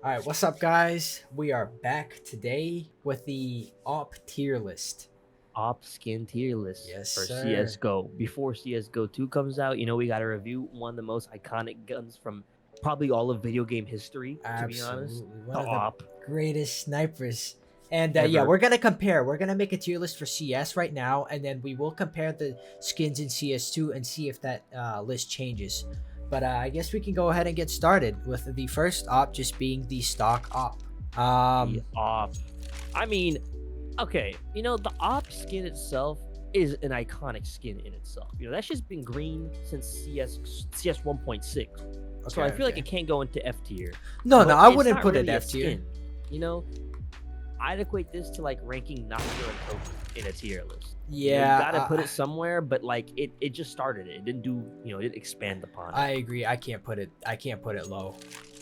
All right, what's up, guys? We are back today with the AWP tier list. Op skin tier list Yes, for sir. CSGO. Before CSGO 2 comes out, we got to review one of the most iconic guns from probably all of video game history, to be honest. Absolutely, one The of the op greatest snipers. And yeah, ever. we're gonna compare. We're gonna make a tier list for CS right now, and then we will compare the skins in CS2 and see if that list changes. But I guess we can go ahead and get started with the first op just being the stock op. The op. I mean, okay, the op skin itself is an iconic skin in itself. That's just been green since CS 1.6. So I feel like it can't go into F tier. No, But I it's wouldn't not put it really a F tier. skin. You know, I'd equate this to like ranking Nocturne and Token in a tier list. Yeah, You gotta put it somewhere, but like it just started it. It didn't do, it didn't expand upon it. I agree. I can't put it low.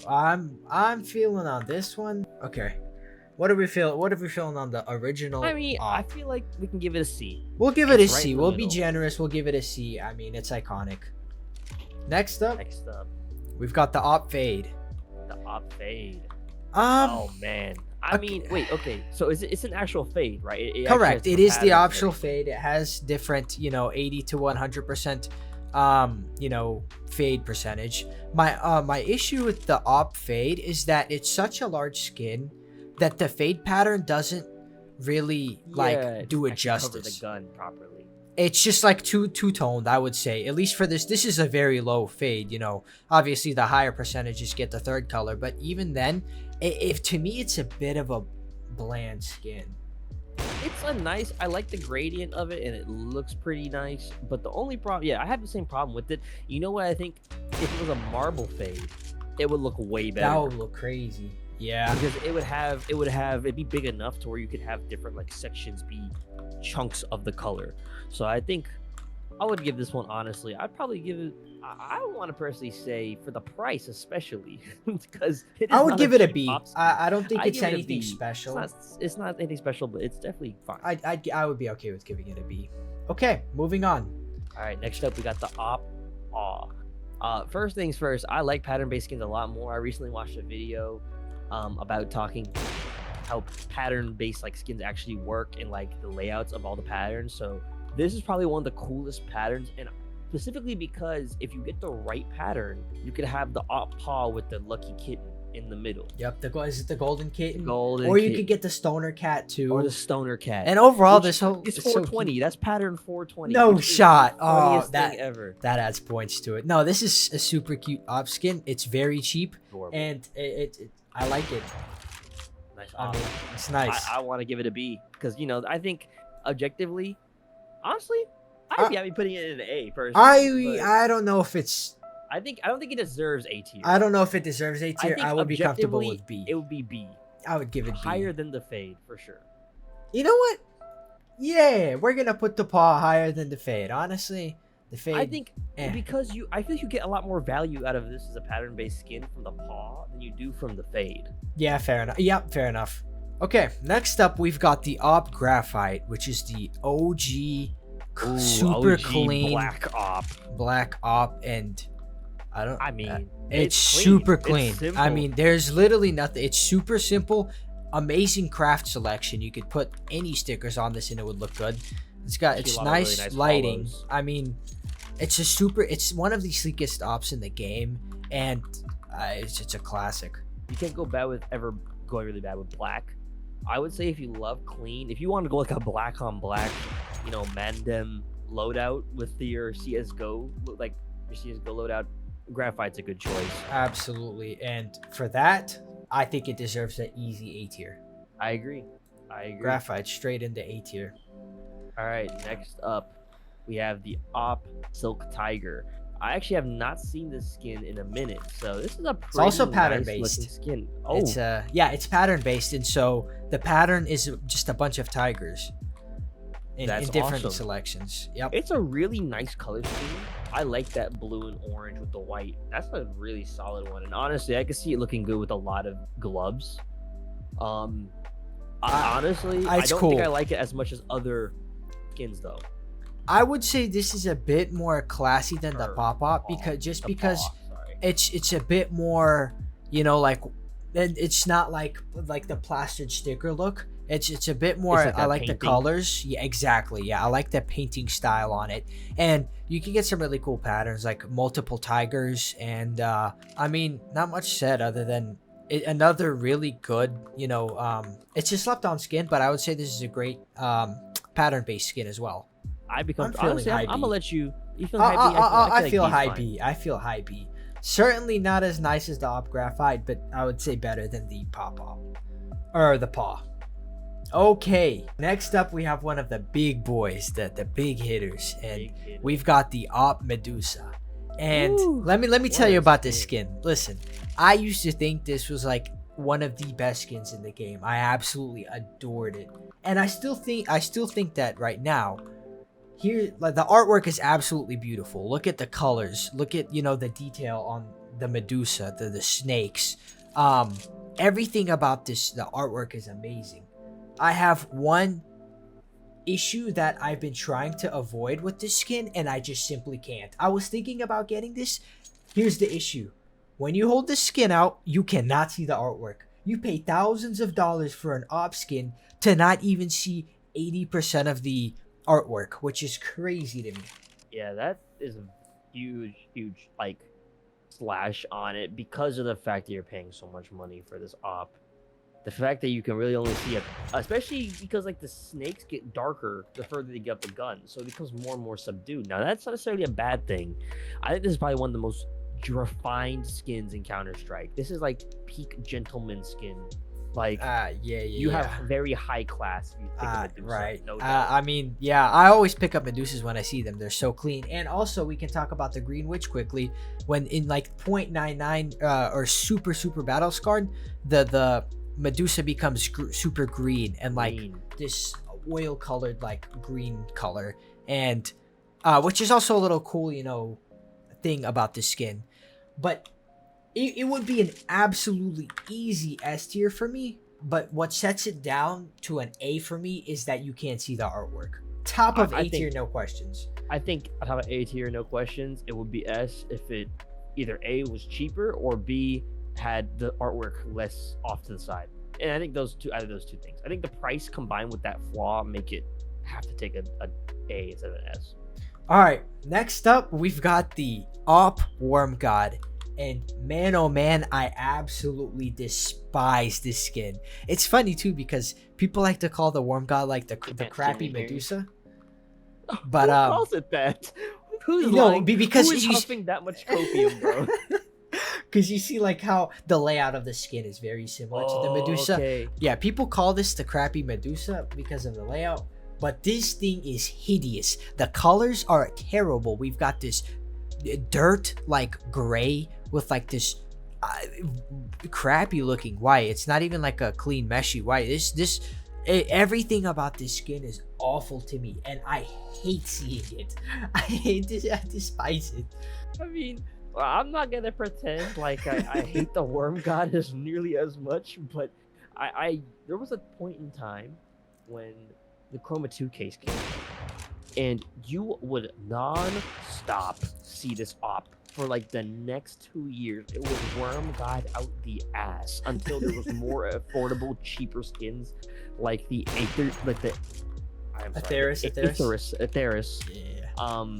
I'm feeling on this one. Okay. What are we feeling on the original? I mean, I feel like we can give it a C. We'll give it a It's right C. in the We'll be middle. generous. We'll give it a C. I mean, it's iconic. Next up, Next up, we've got the op fade. the op fade. Um, Oh man. I okay. mean, wait, okay. So it's an actual fade, right? It actually correct. has It different is the patterns and optional everything. fade. It has different, 80 to 100%, fade percentage. My issue with the op fade is that it's such a large skin that the fade pattern doesn't really Yeah, do it actually cover justice. the gun properly. It's just like two-toned, I would say. At least for this is a very low fade. Obviously the higher percentages get the third color, but even then, if to me it's a bit of a bland skin. It's a nice. I like the gradient of it, and it looks pretty nice. But the only problem, yeah, I have the same problem with it. You know what? I think if it was a marble fade, it would look way better. That would look crazy. Yeah. Because it'd be big enough to where you could have different like sections be chunks of the color. So I think I would give this one, honestly, I'd probably give it. I want to personally say for the price, especially because I would give it a B. B. I don't think I'd it's give it a anything B. special. It's not anything special, but it's definitely fine. I would be okay with giving it a B. Okay, moving on. All right, next up we got the op aw. First things first, I like pattern-based skins a lot more. I recently watched a video about talking how pattern-based like skins actually work and like the layouts of all the patterns. So this is probably one of the coolest patterns, and specifically because if you get the right pattern, you could have the op paw with the lucky kitten in the middle. Yep, is it the golden kitten? Golden or you kitten. could get the stoner cat too. Or the stoner cat. And overall, Which this whole it's so 420. That's pattern 420. No which is shot. the Oh, funniest that thing ever. that adds points to it. No, this is a super cute op skin. It's very cheap, Adorable. and it I like it. Nice I op. mean, it's nice. I want to give it a B because I think objectively, honestly, I'd be happy putting it in an A personally. but I don't know if it's. I don't think it deserves A tier. I don't know if it deserves A tier. think I would be comfortable objectively, with B. It would be B. I would give it B. Higher than the fade for sure. You know what? Yeah, we're gonna put the paw higher than the fade. Honestly, the fade. I think eh. because I feel you get a lot more value out of this as a pattern-based skin from the paw than you do from the fade. Yeah, fair enough. Yep, fair enough. Okay, next up we've got the op graphite, which is the OG, Ooh, super OG clean black op. op, and I mean, it's clean. super It's clean. I simple. mean, there's literally nothing. It's super simple. Amazing craft selection. You could put any stickers on this and it would look good. It's Actually, a lot of nice, really nice lighting. Phobos. I mean, it's one of the sleekest ops in the game, and it's a classic. You can't go bad with ever going really bad with black. I would say if you love clean, if you want to go like a black on black, Mandem loadout with your CSGO, like your CSGO loadout, Graphite's a good choice. Absolutely, and for that, I think it deserves an easy A tier. I agree. Graphite straight into A tier. All right, next up, we have the Op Silk Tiger. I actually have not seen this skin in a minute, so this is a pretty also nice pattern-based. looking skin. Oh, It's pattern based, and so the pattern is just a bunch of tigers in That's different awesome. selections. Yep. it's a really nice color scheme. I like that blue and orange with the white. That's a really solid one, and honestly, I can see it looking good with a lot of gloves. Honestly, I it's don't cool. think I like it as much as other skins though. I would say this is a bit more classy than the Or pop-up paw. because The paw, sorry. it's a bit more, like and it's not like the plastered sticker look. It's a bit more. It's like I that like the painting. colors. Yeah, exactly. Yeah, I like the painting style on it, and you can get some really cool patterns like multiple tigers, and I mean, not much said other than another really good. It's a slept on skin, but I would say this is a great pattern based skin as well. I'm feeling Honestly, high I'm gonna B. let you. You feel high B? I feel feel like B's high fine. B. I feel high B. Certainly not as nice as the op graphite, but I would say better than the pop op or the paw. Okay, next up we have one of the big boys, the big hitters, and Big hitter. we've got the op Medusa. And Ooh, let me tell what you a about this skin. skin. Listen, I used to think this was like one of the best skins in the game. I absolutely adored it, and I still think that right now. Here, like, the artwork is absolutely beautiful. Look at the colors. Look at the detail on the Medusa, the snakes. Everything about the artwork is amazing. I have one issue that I've been trying to avoid with this skin, and I just simply can't. I was thinking about getting this. Here's the issue: when you hold the skin out, you cannot see the artwork. You pay thousands of dollars for an op skin to not even see 80% of the artwork, which is crazy to me. Yeah, that is a huge like slash on it because of the fact that you're paying so much money for this op. The fact that you can really only see it, especially because like the snakes get darker the further they get up the gun, so it becomes more and more subdued. Now that's not necessarily a bad thing. I think this is probably one of the most refined skins in Counter-Strike. This is like peak gentleman skin. Like you have very high class if you pick a Medusa, right. no doubt. I mean, yeah, I always pick up Medusas when I see them. They're so clean. And also, we can talk about the Green Witch quickly. When in like 0.99 or super battle scarred, the Medusa becomes super green and like this oil colored like green color, and which is also a little cool, thing about this skin. But it would be an absolutely easy S tier for me, but what sets it down to an A for me is that you can't see the artwork. Top of A tier, no questions. I think on top of A tier, no questions, it would be S if it either A was cheaper or B had the artwork less off to the side. And I think out of those two things, I think the price combined with that flaw make it have to take a A instead of an S. All right, next up we've got the Op Worm God. And man, oh man, I absolutely despise this skin. It's funny too because people like to call the Worm God like the crappy Medusa. But who calls it that? Who's lying? Because who is huffing that much copium, bro? Because you see like how the layout of the skin is very similar to the Medusa. Okay. Yeah, people call this the crappy Medusa because of the layout, but this thing is hideous. The colors are terrible. We've got this dirt like gray with like this crappy looking white. It's not even like a clean meshy white. Everything about this skin is awful to me, and I hate seeing it. I hate this. I despise it. I mean, I'm not gonna pretend like I hate the Worm God as nearly as much, but there was a point in time when the Chroma 2 case came out, and you would non-stop see this op for like the next 2 years. It was Worm God out the ass until there was more affordable, cheaper skins like the Atheris. Yeah.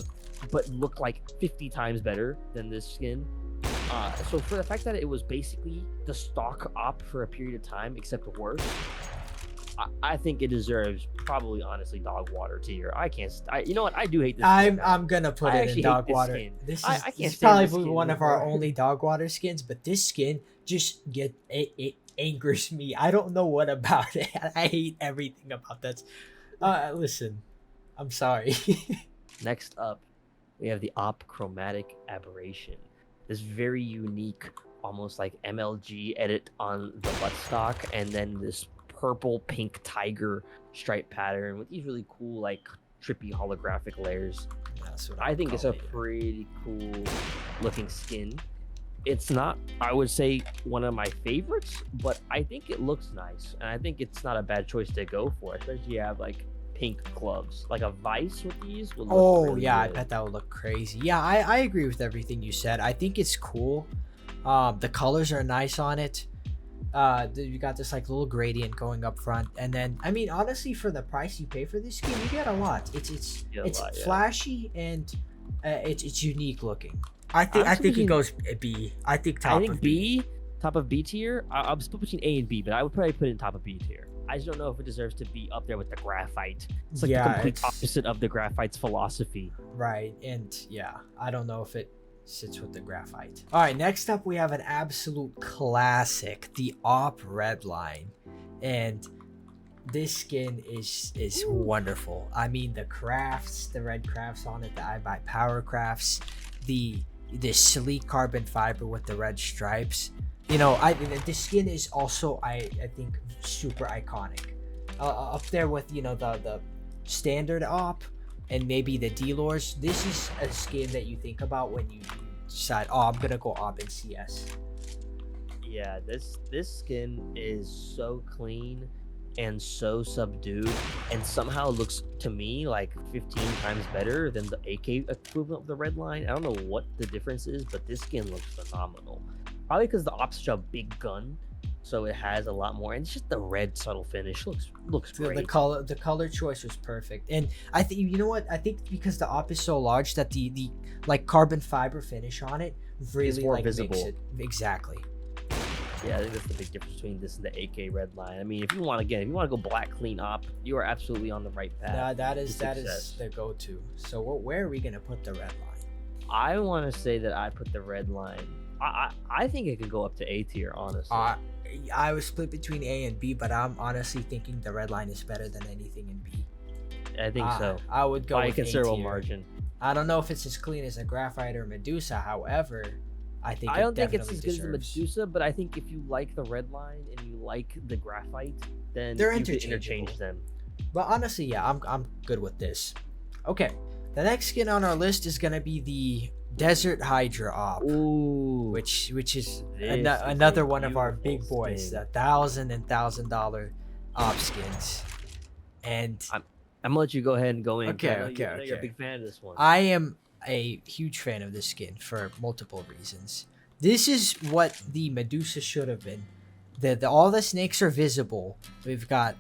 But looked like 50 times better than this skin. So for the fact that it was basically the stock op for a period of time, except worse, I think it deserves probably honestly dog water tier. You know what? I do hate this. I'm gonna put it in dog water. This is probably one of our only dog water skins, but this skin just it angers me. I don't know what about it. I hate everything about that. Listen, I'm sorry. Next up, we have the Op Chromatic Aberration. This very unique, almost like MLG edit on the buttstock, and then this purple pink tiger stripe pattern with these really cool like trippy holographic layers. I think it's a pretty cool looking skin. It's not, I would say, one of my favorites, but I think it looks nice, and I think it's not a bad choice to go for, especially you have like pink gloves. Like a Vice with these would look really yeah, good. I bet that would look crazy. Yeah, I agree with everything you said. I think it's cool. The colors are nice on it. You got this like little gradient going up front, and then I mean honestly, for the price you pay for this skin, you get a lot. It's Yeah, a lot, yeah. flashy and it's unique looking. I think Honestly, it goes B. I think top I think of B. top of B tier. I'll split between A and B, but I would probably put it in top of B tier. I just don't know if it deserves to be up there with the Graphite. It's like the complete opposite of the Graphite's philosophy. Right, and yeah, I don't know if it sits with the Graphite. All right, next up we have an absolute classic, the AWP Redline, and this skin is wonderful. I mean, the crafts, the red crafts on it, the iBuy power crafts, the sleek carbon fiber with the red stripes. You know, the skin is also I think super iconic, up there with, you know, the standard AWP and maybe the D-Lores. This is a skin that you think about when you decide, oh, I'm gonna go AWP in CS. Yeah, this skin is so clean and so subdued, and somehow looks to me like 15 times better than the AK equivalent of the Redline. I don't know what the difference is, but this skin looks phenomenal. Probably because the AWP's such a big gun, so it has a lot more, and it's just the red subtle finish looks great. The color choice was perfect, and I think, you know what, I think because the AWP is so large that the like carbon fiber finish on it really more like visible. makes it exactly. Yeah, I think that's the big difference between this and the AK Redline. I mean, if you want to go black clean AWP, you are absolutely on the right path. That is the go-to. So where are we gonna put the Redline? I want to say that I put the Redline. I think it could go up to A tier, honestly. I was split between A and B, but I'm honestly thinking the Redline is better than anything in B. I think so. I would go by a with considerable A tier. margin. I don't know if it's as clean as a Graphite or Medusa. However, I don't think it's as definitely good as the deserves- Medusa, but I think if you like the Redline and you like the Graphite, then They're you could interchangeable. interchange them. But honestly, yeah, I'm good with this. Okay, the next skin on our list is gonna be the Desert Hydra AWP. Ooh, Which is This is another a one of our big beautiful boys, skin. the $1,000 AWP skins. And I'm gonna let you go ahead and go in. 'cause I know Okay. you're a big fan of this one. I am a huge fan of this skin for multiple reasons. This is what the Medusa should have been. All the snakes are visible. We've got,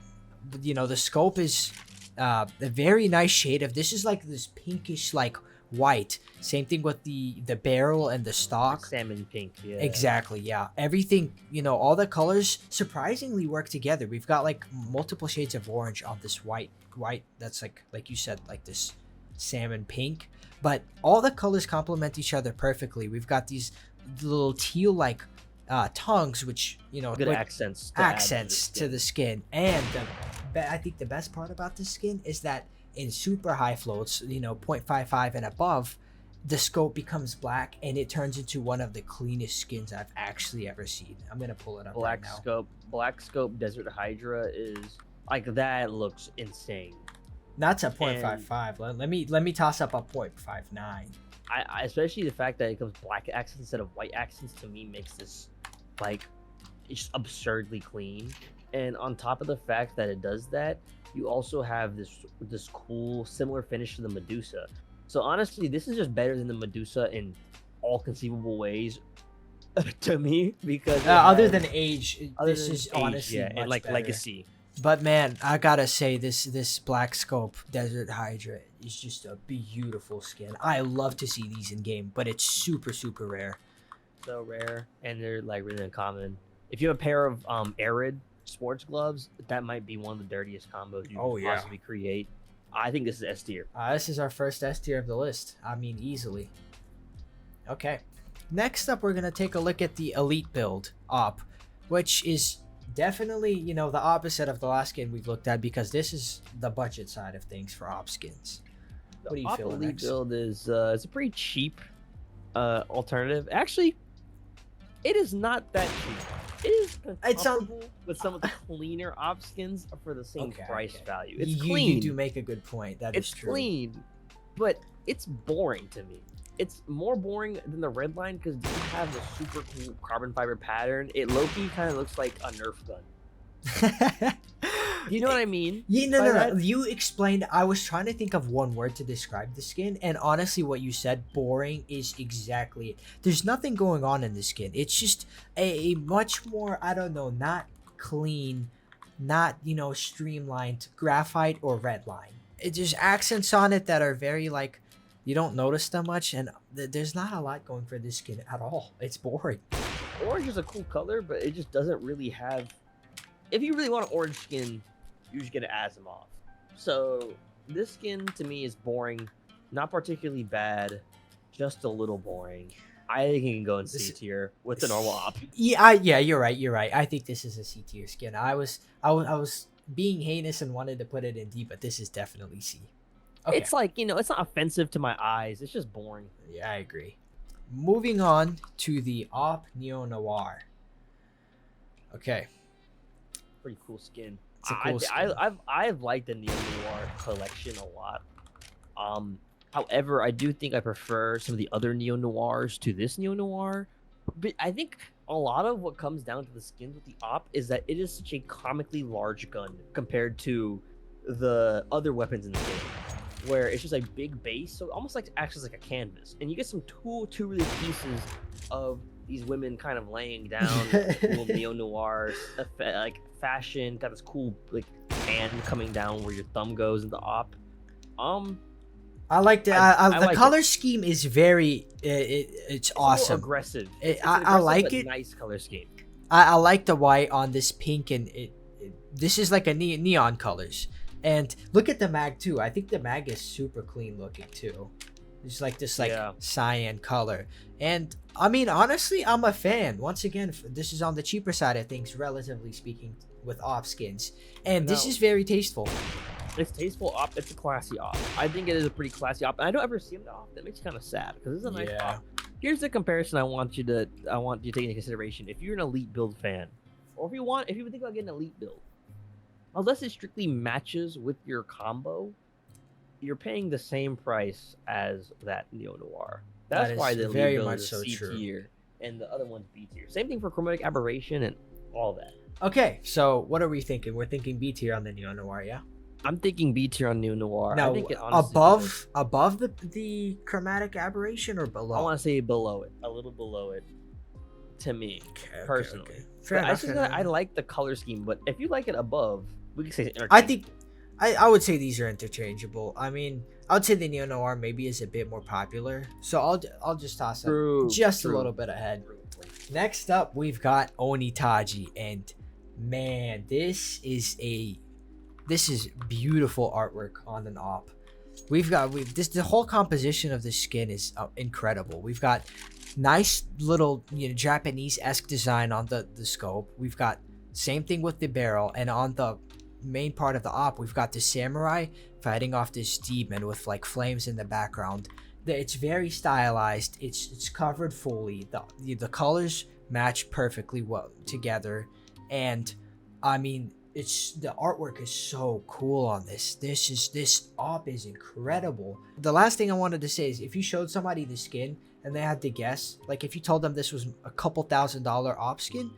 you know, the scope is a very nice shade of, this is like this pinkish like white. Same thing with the barrel and the stock. Salmon pink, yeah. Exactly, yeah. Everything, you know, all the colors surprisingly work together. We've got like multiple shades of orange on this white that's like you said, like this salmon pink. But all the colors complement each other perfectly. We've got these little teal like tongues, which, you know, Good like, accents. to the skin. And I think the best part about this skin is that in super high floats, you know, 0.55 and above, the scope becomes black and it turns into one of the cleanest skins I've actually ever seen. I'm gonna pull it up right now. Black scope Desert Hydra is like, that looks insane. That's a 0.55. Let me toss up a 0.59. I especially the fact that it comes black accents instead of white accents, to me makes this like it's absurdly clean. And on top of the fact that it does that, you also have this cool similar finish to the Medusa. So honestly, this is just better than the Medusa in all conceivable ways to me, because other than age, this is honestly much and like better. legacy. But man, I gotta say, this black scope Desert Hydra is just a beautiful skin. I love to see these in game, but it's super rare. So rare, and they're like really uncommon. If you have a pair of Arid sports gloves, that might be one of the dirtiest combos you could possibly create. I think this is S tier. This is our first S tier of the list. I mean, easily. Okay. Next up, we're gonna take a look at the Elite build AWP, which is definitely, you know, the opposite of the last skin we've looked at, because this is the budget side of things for AWP skins. What do you feel? Elite build is it's a pretty cheap alternative. Actually, it is not that cheap. It is comparable with some of the cleaner AWP skins for the same price value. It's clean. You do make a good point. That is true. It's clean, but it's boring to me. It's more boring than the Redline because it doesn't have the super cool carbon fiber pattern. It low-key kind of looks like a Nerf gun. You know what I mean? Yeah, no, by no, no. that? You explained. I was trying to think of one word to describe the skin, and honestly, what you said, boring, is exactly it. There's nothing going on in the skin. It's just a much more, I don't know, not clean, not streamlined graphite or redline. It just accents on it that are very like you don't notice them much, and there's not a lot going for this skin at all. It's boring. Orange is a cool color, but it just doesn't really have. If you really want an orange skin, you should get an Asiimov. So this skin to me is boring, not particularly bad, just a little boring. I think it can go in C tier with the normal op. Yeah, you're right. You're right. I think this is a C tier skin. I was being heinous and wanted to put it in D, but this is definitely C. Okay. It's like, it's not offensive to my eyes. It's just boring. Yeah, I agree. Moving on to the Op Neo-Noir. Okay. Pretty cool skin. It's a cool skin. I've liked the Neo-Noir collection a lot. However, I do think I prefer some of the other Neo-Noirs to this Neo-Noir. But I think a lot of what comes down to the skins with the op is that it is such a comically large gun compared to the other weapons in the game, where it's just a big base, so it almost like acts as like a canvas, and you get some two really pieces of these women kind of laying down cool Neo-Noir like fashion, got this cool like hand coming down where your thumb goes in the op. I like the I the like color scheme is very it's awesome. Aggressive. I like it. Nice color scheme. I like the white on this pink, and this is like a neon colors. And look at the mag too. I think the mag is super clean looking too. It's like this cyan color. And I mean, honestly, I'm a fan. Once again, this is on the cheaper side of things, relatively speaking, with op skins. And this is very tasteful. It's tasteful op. It's a classy op. I think it is a pretty classy op. And I don't ever see them that often. That makes you kind of sad because it's a nice op. Here's the comparison I want you to take into consideration. If you're an elite build fan, or if you think about getting an elite build, unless it strictly matches with your combo, you're paying the same price as that Neo-Noir. That's why the very elite build much is so C true. tier and the other one's B tier. Same thing for Chromatic Aberration and all that. Okay, so what are we thinking? We're thinking B tier on the Neo-Noir, yeah? I'm thinking B tier on Neo-Noir. Now, I think it honestly above the Chromatic Aberration or below? I want to say below it, a little below it, to me personally. Okay. Fair enough, I like the color scheme, but if you like it above, we can say it's I think I would say these are interchangeable. I mean, I would say the Neo-Noir maybe is a bit more popular, so I'll just toss it a little bit ahead. Next up, we've got Oni Taiji, and man, this is beautiful artwork on an op. The whole composition of the skin is incredible. We've got nice little Japanese-esque design on the scope. We've got same thing with the barrel, and on the main part of the op, we've got the samurai fighting off this demon with like flames in the background. It's very stylized. It's covered fully. The colors match perfectly well together, and I mean, the artwork is so cool on this. This op is incredible. The last thing I wanted to say is if you showed somebody the skin and they had to guess, like if you told them this was a couple $1,000 op skin,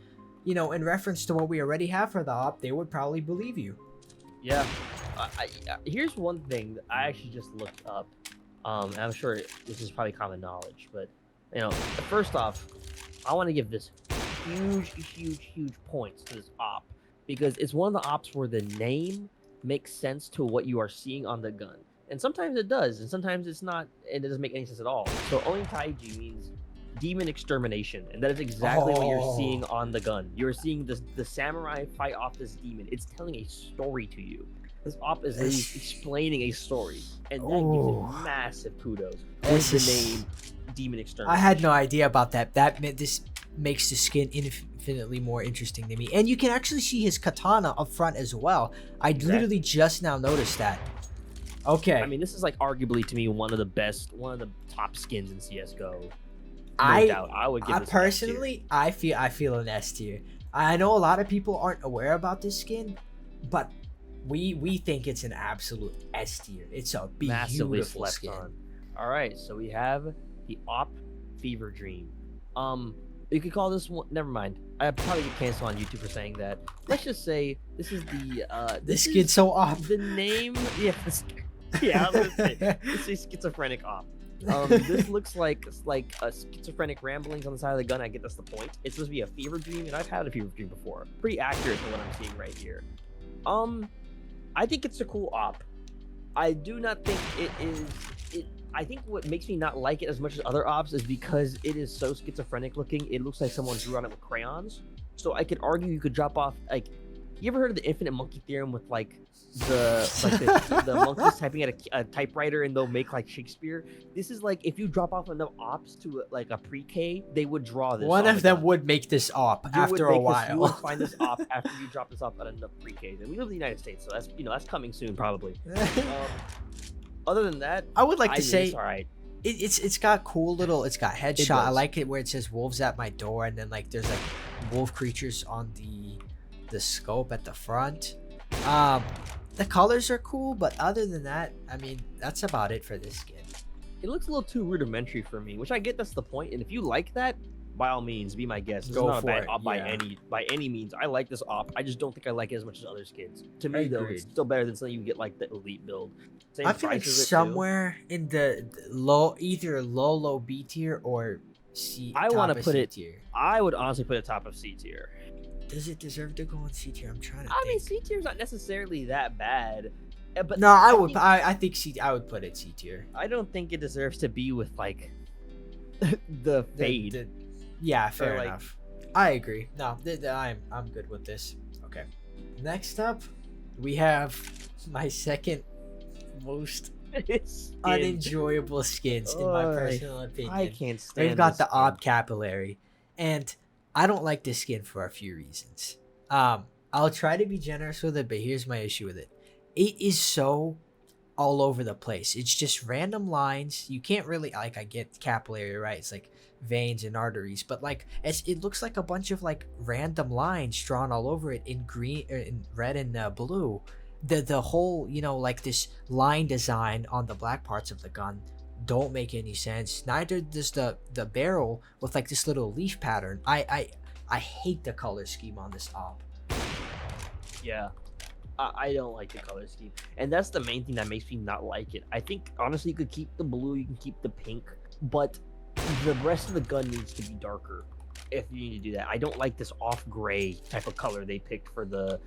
in reference to what we already have for the op, they would probably believe you. Yeah. Here's one thing that I actually just looked up. And I'm sure this is probably common knowledge, but first off, I want to give this huge points to this op, because it's one of the ops where the name makes sense to what you are seeing on the gun. And sometimes it does, and sometimes it's not, and it doesn't make any sense at all. So Oni Taiji means demon extermination, and that is exactly what you're seeing on the gun. You're seeing the samurai fight off this demon. It's telling a story to you. This op is explaining a story, and that gives it massive kudos. This is the name demon extermination. I had no idea about that. This makes the skin infinitely more interesting to me, and you can actually see his katana up front as well. I literally just now noticed that. Okay, I mean, this is like arguably to me one of the top skins in CSGO. Doubt. I would give this personally, I feel an S tier. I know a lot of people aren't aware about this skin, but we think it's an absolute S tier. It's a beautiful skin. On. All right, so we have the Op Fever Dream. You could call this one. Never mind. I probably get canceled on YouTube for saying that. Let's just say this is the. This kid's so off. The name. Yeah. Yeah. I was gonna say this is schizophrenic op. This looks like a schizophrenic ramblings on the side of the gun. I get that's the point. It's supposed to be a fever dream, and I've had a fever dream before. Pretty accurate to what I'm seeing right here. I think it's a cool op. I do not think it is. I think what makes me not like it as much as other ops is because it is so schizophrenic looking. It looks like someone drew on it with crayons. So I could argue you could drop off like. You ever heard of the infinite monkey theorem with like the monkeys typing at a typewriter and they'll make like Shakespeare? This is like if you drop off enough ops to like a pre-K, they would draw this. One of them would make this op after a while. You would find this op after you drop this off at enough pre-Ks. And we live in the United States, so that's that's coming soon probably. Other than that, I would like to say it's all right. It's got cool little. It's got headshot. I like it where it says wolves at my door, and then like there's like wolf creatures on the scope at the front. The colors are cool, but other than that, I mean, that's about it for this skin. It looks a little too rudimentary for me, which I get that's the point. And if you like that, by all means, be my guest. This is not a bad op by any means. I like this op. I just don't think I like it as much as other skins. To me, though, it's still better than something you get like the elite build. Same I feel like somewhere in the low, either low B tier or C. I want to put it. Tier. I would honestly put it top of C tier. Does it deserve to go on C tier? I'm trying to. I mean, C tier is not necessarily that bad, but no, I would. I think C. I would put it C tier. I don't think it deserves to be with like the fade. Yeah, fair enough. I agree. No, I'm good with this. Okay. Next up, we have my second most unenjoyable skins in my personal opinion. I can't stand. We've got the AWP Capillary, and I don't like this skin for a few reasons. I'll try to be generous with it, but here's my issue with it. It is so all over the place. It's just random lines. You can't really like. I get capillary, right? It's like veins and arteries, but like it looks like a bunch of like random lines drawn all over it in green, in red and blue. The whole like this line design on the black parts of the gun don't make any sense. Neither does the barrel with like this little leaf pattern. I hate the color scheme on this op. Yeah, I don't like the color scheme, and that's the main thing that makes me not like it. I think honestly you could keep the blue, you can keep the pink, but the rest of the gun needs to be darker if you need to do that. I don't like this off gray type of color they picked for the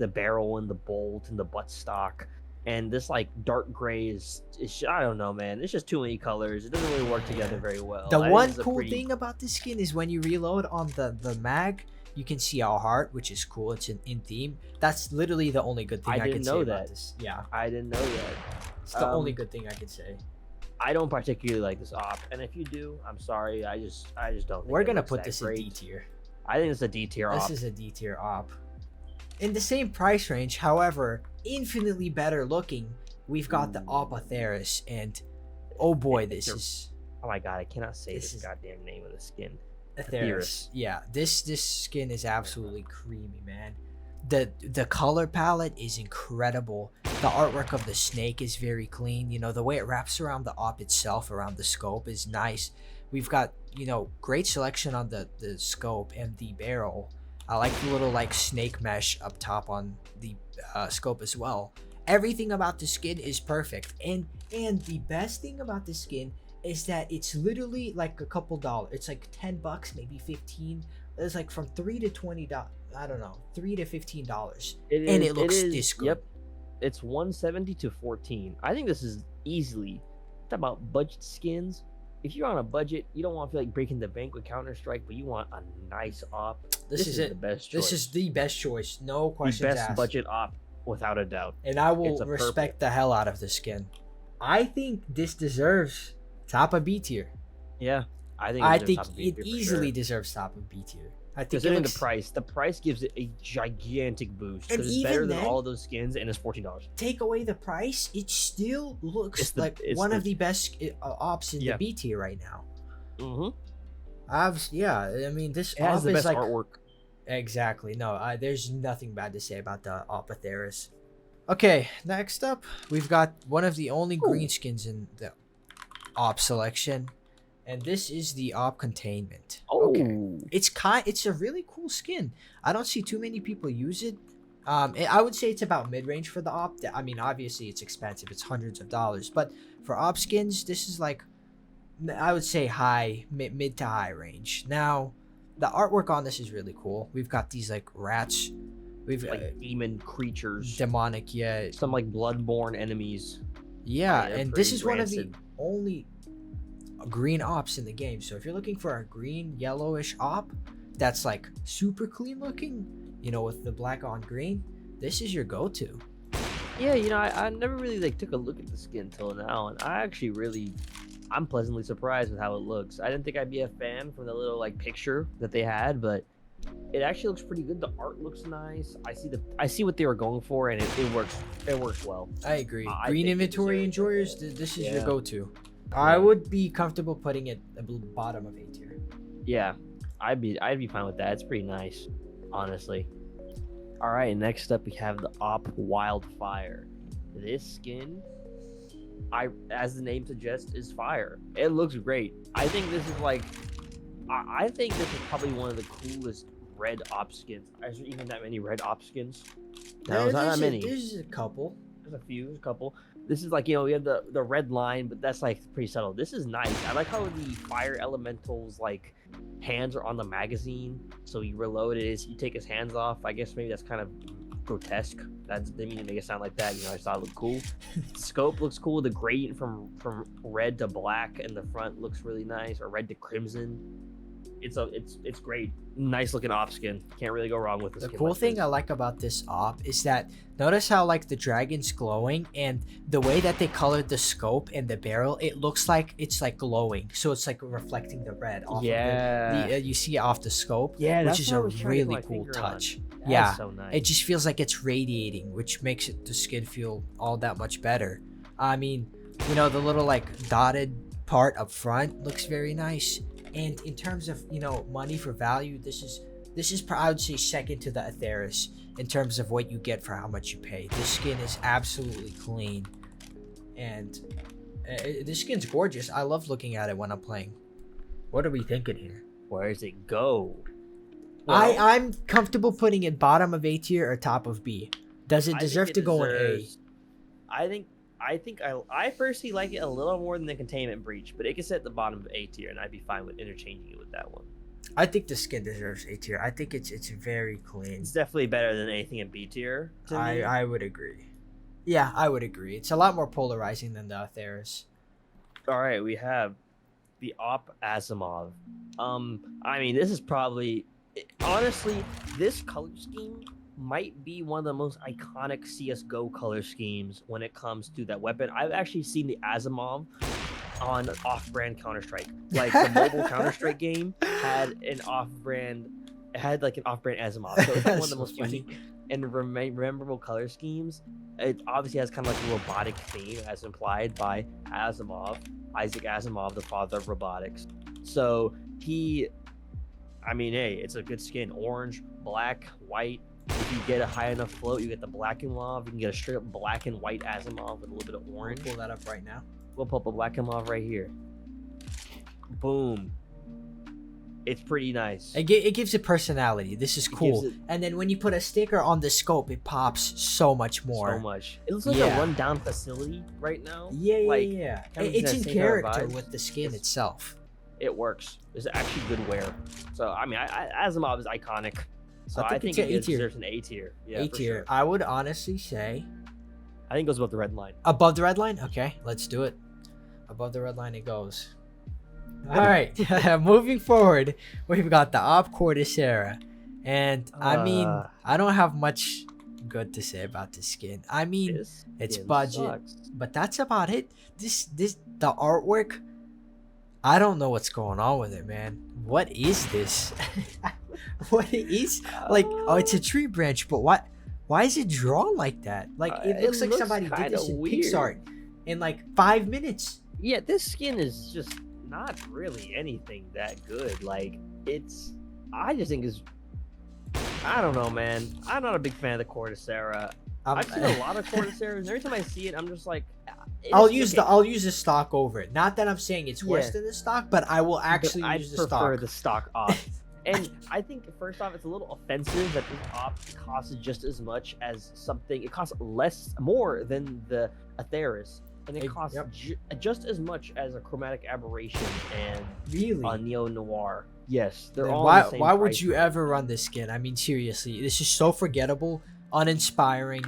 barrel and the bolt and the buttstock. And this like dark gray is I don't know, man. It's just too many colors. It doesn't really work together very well. The one cool thing about this skin is when you reload on the mag, you can see our heart, which is cool. It's in theme. That's literally the only good thing I can say about this. Yeah, I didn't know that. It's the only good thing I can say. I don't particularly like this op, and if you do, I'm sorry. I just don't. We're gonna put this in D tier. I think it's a D tier op. This is a D tier op. In the same price range, however, infinitely better looking, we've got the AWP Atheris, and oh boy, this is. Oh my god, I cannot say this goddamn name of the skin. Atheris. Yeah, this skin is absolutely creamy, man. The color palette is incredible. The artwork of the snake is very clean. The way it wraps around the AWP itself, around the scope, is nice. We've got great selection on the scope and the barrel. I like the little like snake mesh up top on the scope as well. Everything about the skin is perfect, and the best thing about the skin is that it's literally like a couple dollars. It's like $10, maybe 15. It's like from $3 to $20. I don't know, $3 to $15, and it looks this good. Yep, it's $170 to $14. I think this is easily. Talk about budget skins. If you're on a budget, you don't want to feel like breaking the bank with Counter-Strike, but you want a nice op. This is the best choice. This is the best choice. No questions asked. The best budget op, without a doubt. And I will respect the hell out of the skin. I think this deserves top of B tier. Yeah, I think it easily deserves top of B tier. I think considering the price. The price gives it a gigantic boost because it's better than all of those skins, and it's $14. Take away the price, it still looks like one of the best ops in the B tier right now. I mean, this has the best artwork. Exactly. No, there's nothing bad to say about the AWP Atheris. Okay, next up, we've got one of the only green skins in the AWP selection. And this is the Op Containment. Oh, Okay. It's a really cool skin. I don't see too many people use it. I would say it's about mid-range for the Op. I mean, obviously it's expensive. It's hundreds of dollars. But for Op skins, this is like, I would say mid to high range. Now, the artwork on this is really cool. We've got these like rats. We've like demon creatures, demonic, yeah. some like bloodborne enemies. Yeah, They're and this pretty is one of the rancid. only green ops in the game. So if you're looking for a green yellowish op that's like super clean looking, you know, with the black on green, this is your go-to. Yeah, you know, I never really like took a look at the skin till now, and I'm pleasantly surprised with how it looks. I didn't think I'd be a fan from the little like picture that they had, but it actually looks pretty good. The art looks nice. I see what they were going for, and it works. It works well. I agree. I Green think it inventory deserves enjoyers, it. this is Yeah. your go-to. I would be comfortable putting it at the bottom of A tier. Yeah, I'd be fine with that. It's pretty nice, honestly. All right, next up we have the Op Wildfire. This skin, as the name suggests, is fire. It looks great. I think this is like, I think this is probably one of the coolest red op skins. Is there even that many red op skins? No, Yeah, it's not that many. There's a couple. There's a couple. This is like, you know, we have the Redline, but that's like pretty subtle. This is nice. I like how the fire elementals like hands are on the magazine, so you reload it. You take his hands off. I guess maybe that's kind of grotesque. They mean to make it sound like that. You know, I thought it looked cool. Scope looks cool. The gradient from red to black in the front looks really nice, or red to crimson. It's great. Nice looking op skin. Can't really go wrong with this. The skin cool like thing this. I like about this op is that notice how like the dragon's glowing, and the way that they colored the scope and the barrel, it looks like it's like glowing. So it's like reflecting the red off Yeah. of it. You see it off the scope, Yeah, which that's is what I a was trying to get really my cool finger touch. on. That's Yeah, so nice. it just feels like it's radiating, which makes the skin feel all that much better. I mean, you know, the little like dotted part up front looks very nice. And in terms of, you know, money for value, this is I would say second to the Atheris in terms of what you get for how much you pay. This skin is absolutely clean, and this skin's gorgeous. I love looking at it when I'm playing. What are we thinking here? Where does it go? I'm comfortable putting it bottom of A tier or top of B. Does it I deserve think to it go in A? deserves- I personally like it a little more than the Containment Breach, but it can sit at the bottom of A tier, and I'd be fine with interchanging it with that one. I think the skin deserves A tier. I think it's very clean. It's definitely better than anything in B tier. To me. I would agree. Yeah, I would agree. It's a lot more polarizing than the Atheris. All right, we have the Op Asiimov. I mean, this is probably, honestly, this color scheme might be one of the most iconic CSGO color schemes when it comes to that weapon. I've actually seen the Asiimov on off-brand Counter-Strike. Like the mobile Counter-Strike game had an off-brand, it had like an off-brand Asiimov. So it's like one of the So most funny. unique and memorable color schemes. It obviously has kind of like a robotic theme, as implied by Asiimov, Isaac Asimov, the father of robotics. So I mean, hey, it's a good skin. Orange, black, white. If you get a high enough float, you get the black and mauve. You can get a straight up black and white Asimov with a little bit of orange. Pull that up right now. We'll pull up a black and mauve right here. Boom. It's pretty nice. It gives it personality. This is It gives cool. it- And then when you put a sticker on the scope, it pops so much more. So much. It looks like Yeah. a rundown facility right now. Yeah, Like, yeah. kind of It's that in same kind of character vibes. with the skin It's- itself. It works. It's actually good wear. So I mean, Asimov is iconic. So I I think think it's it a A tier. deserves an A tier. Yeah, A for tier. sure. I would honestly say I think it goes above the red line. above the red line. Okay, let's do it. Above the red line it goes. All right, moving forward, we've got the Op Corticera, and I mean, I don't have much good to say about this skin. I mean, This it's skin budget. sucks. but that's about it. The artwork, I don't know what's going on with it, man. What is this? What is like? Oh, it's a tree branch, but why is it drawn like that? Like it looks like somebody did this in kinda Pixar in like 5 minutes. Yeah, this skin is just not really anything that good. Like I just think I don't know, man. I'm not a big fan of the Corticera. Um, I've seen a lot of Corticeras, and every time I see it, I'm just like, I'll use the stock over it. Not that I'm saying it's worse Yeah. than the stock, but I will actually I use the prefer stock. the stock op. And I think first off, it's a little offensive that this op costs just as much as something. It costs more than the Atheris, and it costs just as much as a Chromatic Aberration and Really? a Neo-Noir. Yes, they're Then all. why the same why would price you range. ever run this skin? I mean, seriously, this is so forgettable, uninspiring,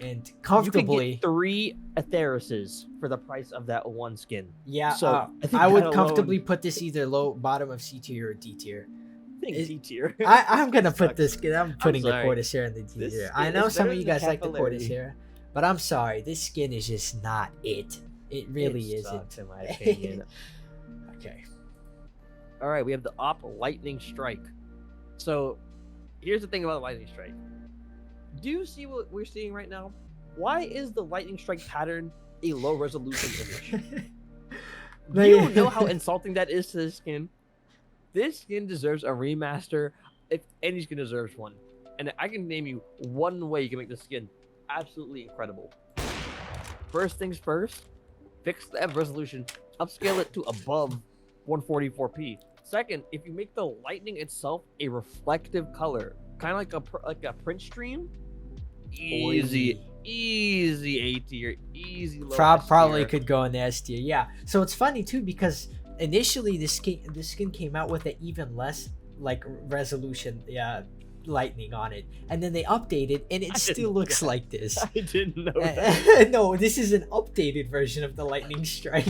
and You could comfortably. get 3 Atherises for the price of that one skin. Yeah, So, I think I would that comfortably alone- put this either bottom of C tier or D tier. I think It- D tier. I'm gonna put Sucks. this skin. I'm putting the sorry. Corticera in the D This tier. skin I know is some of better you than guys like the Capillary. Corticera, but I'm sorry, this skin is just not it. It really It isn't. sucks, in my opinion. Okay. All right, we have the Op Lightning Strike. So, here's the thing about the Lightning Strike. Do you see what we're seeing right now? Why is the Lightning Strike pattern a low resolution image? Do you know how insulting that is to this skin? This skin deserves a remaster. If any skin deserves one, and I can name you one way you can make this skin absolutely incredible. First things first, fix the resolution, upscale it to above 144p. Second, if you make the lightning itself a reflective color, kind of like a print stream, easy A tier, easy low S Probably tier. could go in the S tier. Yeah. So it's funny too because initially this skin came out with an even less like resolution lightning on it, and then they updated and it I still didn't looks know like this. I didn't know that. No, this is an updated version of the lightning strike.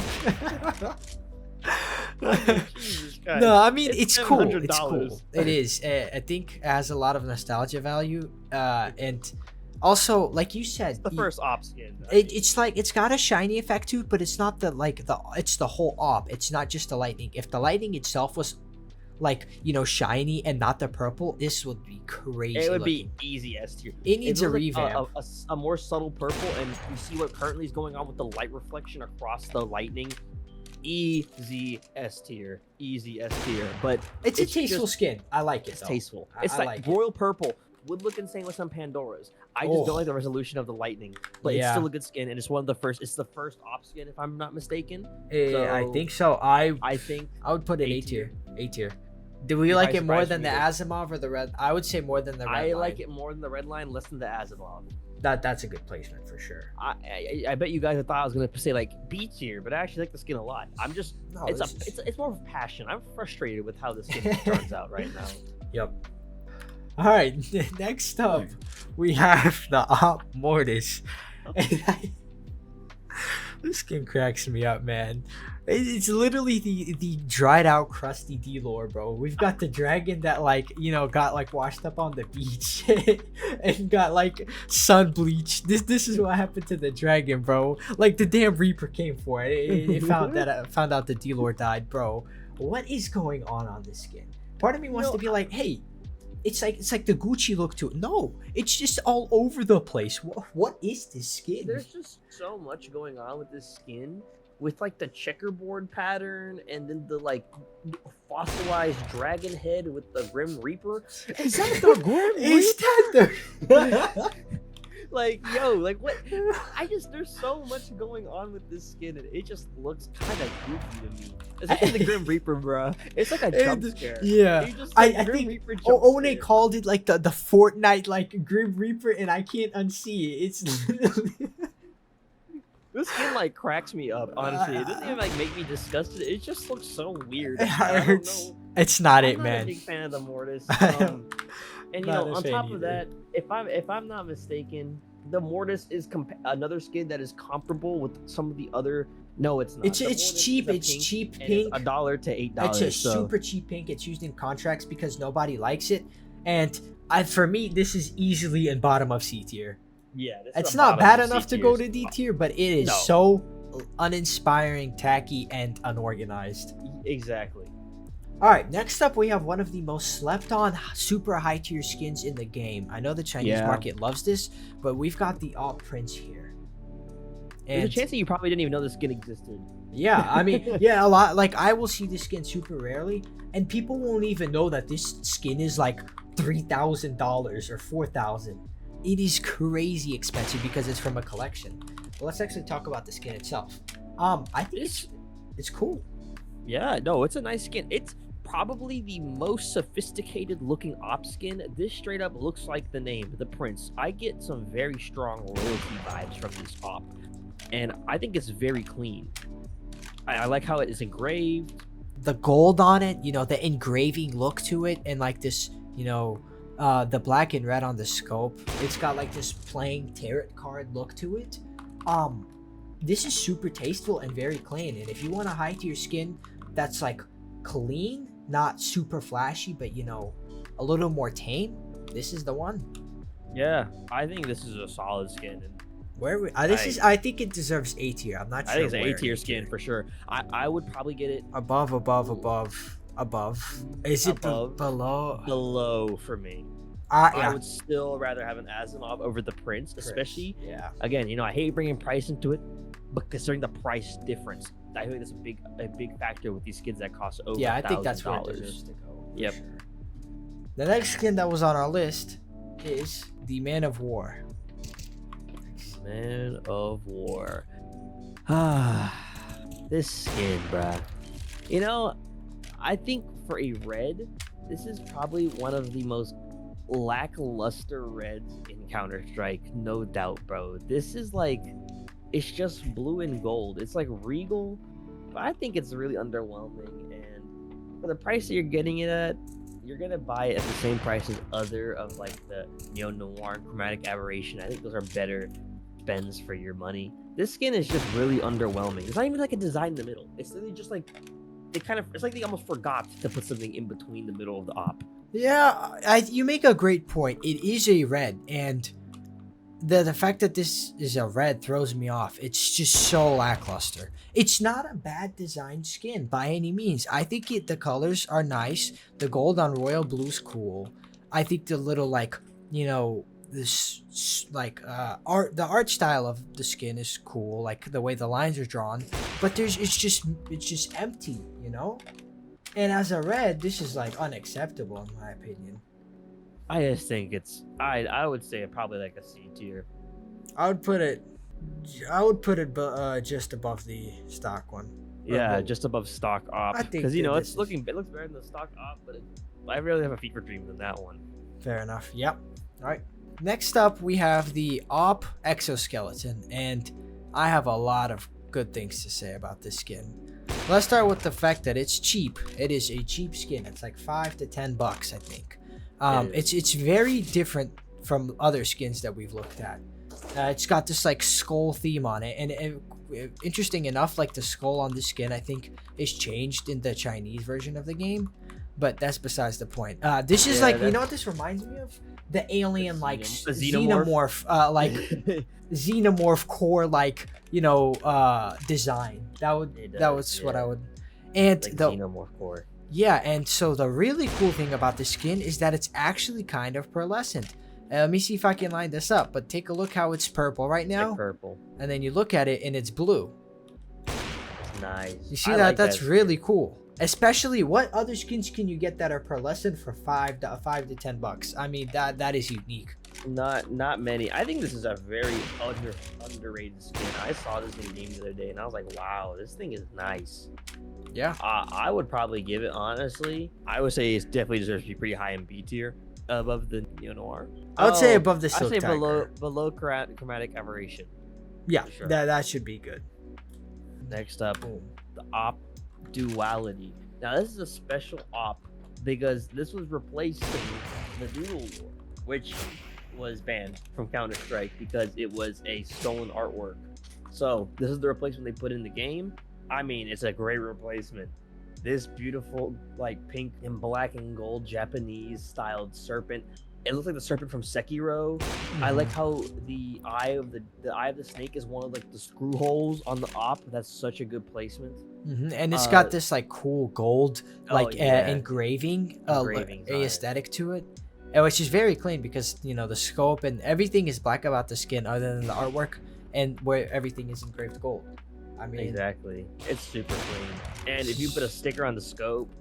Jesus Christ. No, I mean It's it's cool. It's $700. cool. It is. I think it has a lot of nostalgia value, and also like you said, The first op skin. it's like it's got a shiny effect too, but it's not it's the whole op. It's not just the lightning. If the lightning itself was like shiny and not the purple, this would be crazy. It would looking. be easy S tier. It needs a looks revamp. like a more subtle purple, and you see what currently is going on with the light reflection across the lightning. Easy S tier, but It's a tasteful just- skin. I like it. It's though. tasteful. I It's like like it. royal purple would look insane with some Pandoras. I just Oh. don't like the resolution of the lightning, but it's Yeah. still a good skin, and it's one of the first. It's the first op skin, if I'm not mistaken. I So, think so. I think would put it A A tier. tier. A tier. Do we You like might it more surprise than me the with- Asiimov or the red? I would say more than the red. I like it more than the red line, less than the Asiimov. That's a good placement for sure. I bet you guys thought I was gonna say like B tier, but I actually like the skin a lot. I'm just No, it's more of a passion. I'm frustrated with how the skin turns out right now. Yep. All right. Next up, we have the Op Mortis. And this skin cracks me up, man. It's literally the dried out, crusty D-lore, bro. We've got the dragon that got washed up on the beach and got sun bleached. This is what happened to the dragon, bro. Like the damn Reaper came for it. It found out the D-lore died, bro. What is going on this skin? Part of me wants to be like, hey, it's like the Gucci look to it. No, it's just all over the place. What is this skin? There's just so much going on with this skin, with like the checkerboard pattern, and then the fossilized dragon head with the Grim Reaper. Is that the Grim Is Reaper? that the What? There's so much going on with this skin, and it just looks kind of goofy to me. Especially the Grim Reaper, bruh. It's like a jump scare. Yeah. You just, I Grim think Reaper jump Oni scare. called it like the Fortnite Grim Reaper, and I can't unsee it. It's literally This skin cracks me up, honestly. It doesn't even make me disgusted. It just looks so weird. It I don't hurts. know. It's not I'm it, not man. a big fan of the Mortis. am And not a on fan top either. of that, if I'm not mistaken, the Mortis is another skin that is comparable with some of the other. No, it's not. It's The Mortis cheap. is a It's pink, cheap and pink. It's $1 to $8. It's a so. super cheap pink. It's used in contracts because nobody likes it. And for me, this is easily in bottom of C tier. Yeah, this is It's a not bottom bad of C enough to tier. go to D tier, but it is No. so uninspiring, tacky, and unorganized. Exactly. All right, next up we have one of the most slept on super high tier skins in the game. I know the Chinese Yeah. market loves this, but we've got the Op Prince here. There's And a chance that you probably didn't even know this skin existed. yeah, I mean, yeah, a lot. I will see this skin super rarely, and people won't even know that this skin is $3,000 or $4,000. It is crazy expensive because it's from a collection. But let's actually talk about the skin itself. I think it's cool. Yeah, no, it's a nice skin. It's probably the most sophisticated looking op skin. This straight up looks like the name, the Prince. I get some very strong royalty vibes from this op, and I think it's very clean. I like how it is engraved. The gold on it, you know, the engraving look to it, and like this, you know, the black and red on the scope. It's got like this playing tarot card look to it. This is super tasteful and very clean. And if you want a high tier skin that's like clean, not super flashy, but you know, a little more tame, this is the one. Yeah, I think this is a solid skin. And I think it deserves A tier. I'm not sure. I think it's an A tier skin for sure. I would probably get it above. Is it above, below? Below for me. Yeah. I would still rather have an Asiimov over the Prince, especially. Yeah. Again, you know, I hate bringing price into it, but considering the price difference, I think that's a big factor with these skins that cost over. Yeah, I think that's where it deserves to go. Yep. Sure. The next skin that was on our list is the Man of War. Man of War. This skin, bruh. You know, I think for a red, this is probably one of the most lackluster reds in Counter-Strike, no doubt, bro. This is like, it's just blue and gold. It's like regal, but I think it's really underwhelming. And for the price that you're getting it at, you're gonna buy it at the same price as other of like the Neo-Noir and Chromatic Aberration. I think those are better spends for your money. This skin is just really underwhelming. It's not even like a design in the middle. It's literally just like it's like they almost forgot to put something in between the middle of the op. Yeah, you make a great point. It is a red, and the fact that this is a red throws me off. It's just so lackluster. It's not a bad design skin by any means. I think the colors are nice. The gold on royal blue's cool. I think the little like, you know, this like the art style of the skin is cool, like the way the lines are drawn, but it's just empty, you know. And as a red, this is like unacceptable in my opinion. I just think it's I would say probably like a C tier. I would put it just above the stock one. Yeah, just above stock op, because you know it looks better than the stock op, but I really have a fever dream than that one. Fair enough. Yep. All right. Next up, we have the AWP Exoskeleton, and I have a lot of good things to say about this skin. Let's start with the fact that it's cheap. It is a cheap skin. It's like $5 to $10, I think. It's very different from other skins that we've looked at. It's got this like skull theme on it, and interesting enough, like the skull on this skin, I think is changed in the Chinese version of the game, but that's besides the point. This is like, you know what this reminds me of? The alien like xenomorph like xenomorph core, like, you know, design. That was what I would. And like the xenomorph core. Yeah, and so the really cool thing about the skin is that it's actually kind of pearlescent. Let me see if I can line this up, but take a look how it's purple right now. Like purple. And then you look at it and it's blue. Nice. You see that? Like that's really cool. Especially, what other skins can you get that are pearlescent for $5 to $10? I mean, that is unique. Not many. I think this is a very underrated skin. I saw this in game the other day and I was like, wow, this thing is nice. Yeah. I would probably give it, honestly, I would say it definitely deserves to be pretty high in B tier, above the Neo-Noir. I would say above the Silk I'd say Tiger. below Chromatic Aberration. Yeah, sure. that should be good. Next up, the op Duality. Now this is a special op because this was replacing the Doodle War, which was banned from Counter-Strike because it was a stolen artwork. So this is the replacement they put in the game. I mean, it's a great replacement. This beautiful, like, pink and black and gold Japanese styled serpent. It looks like the serpent from Sekiro. I like how the eye of the snake is one of like the screw holes on the op. That's such a good placement. And it's got this like cool gold like engraving aesthetic to it, which is very clean because, you know, the scope and everything is black about the skin other than the artwork, and where everything is engraved gold. I mean, exactly. It's super clean. And if you put a sticker on the scope,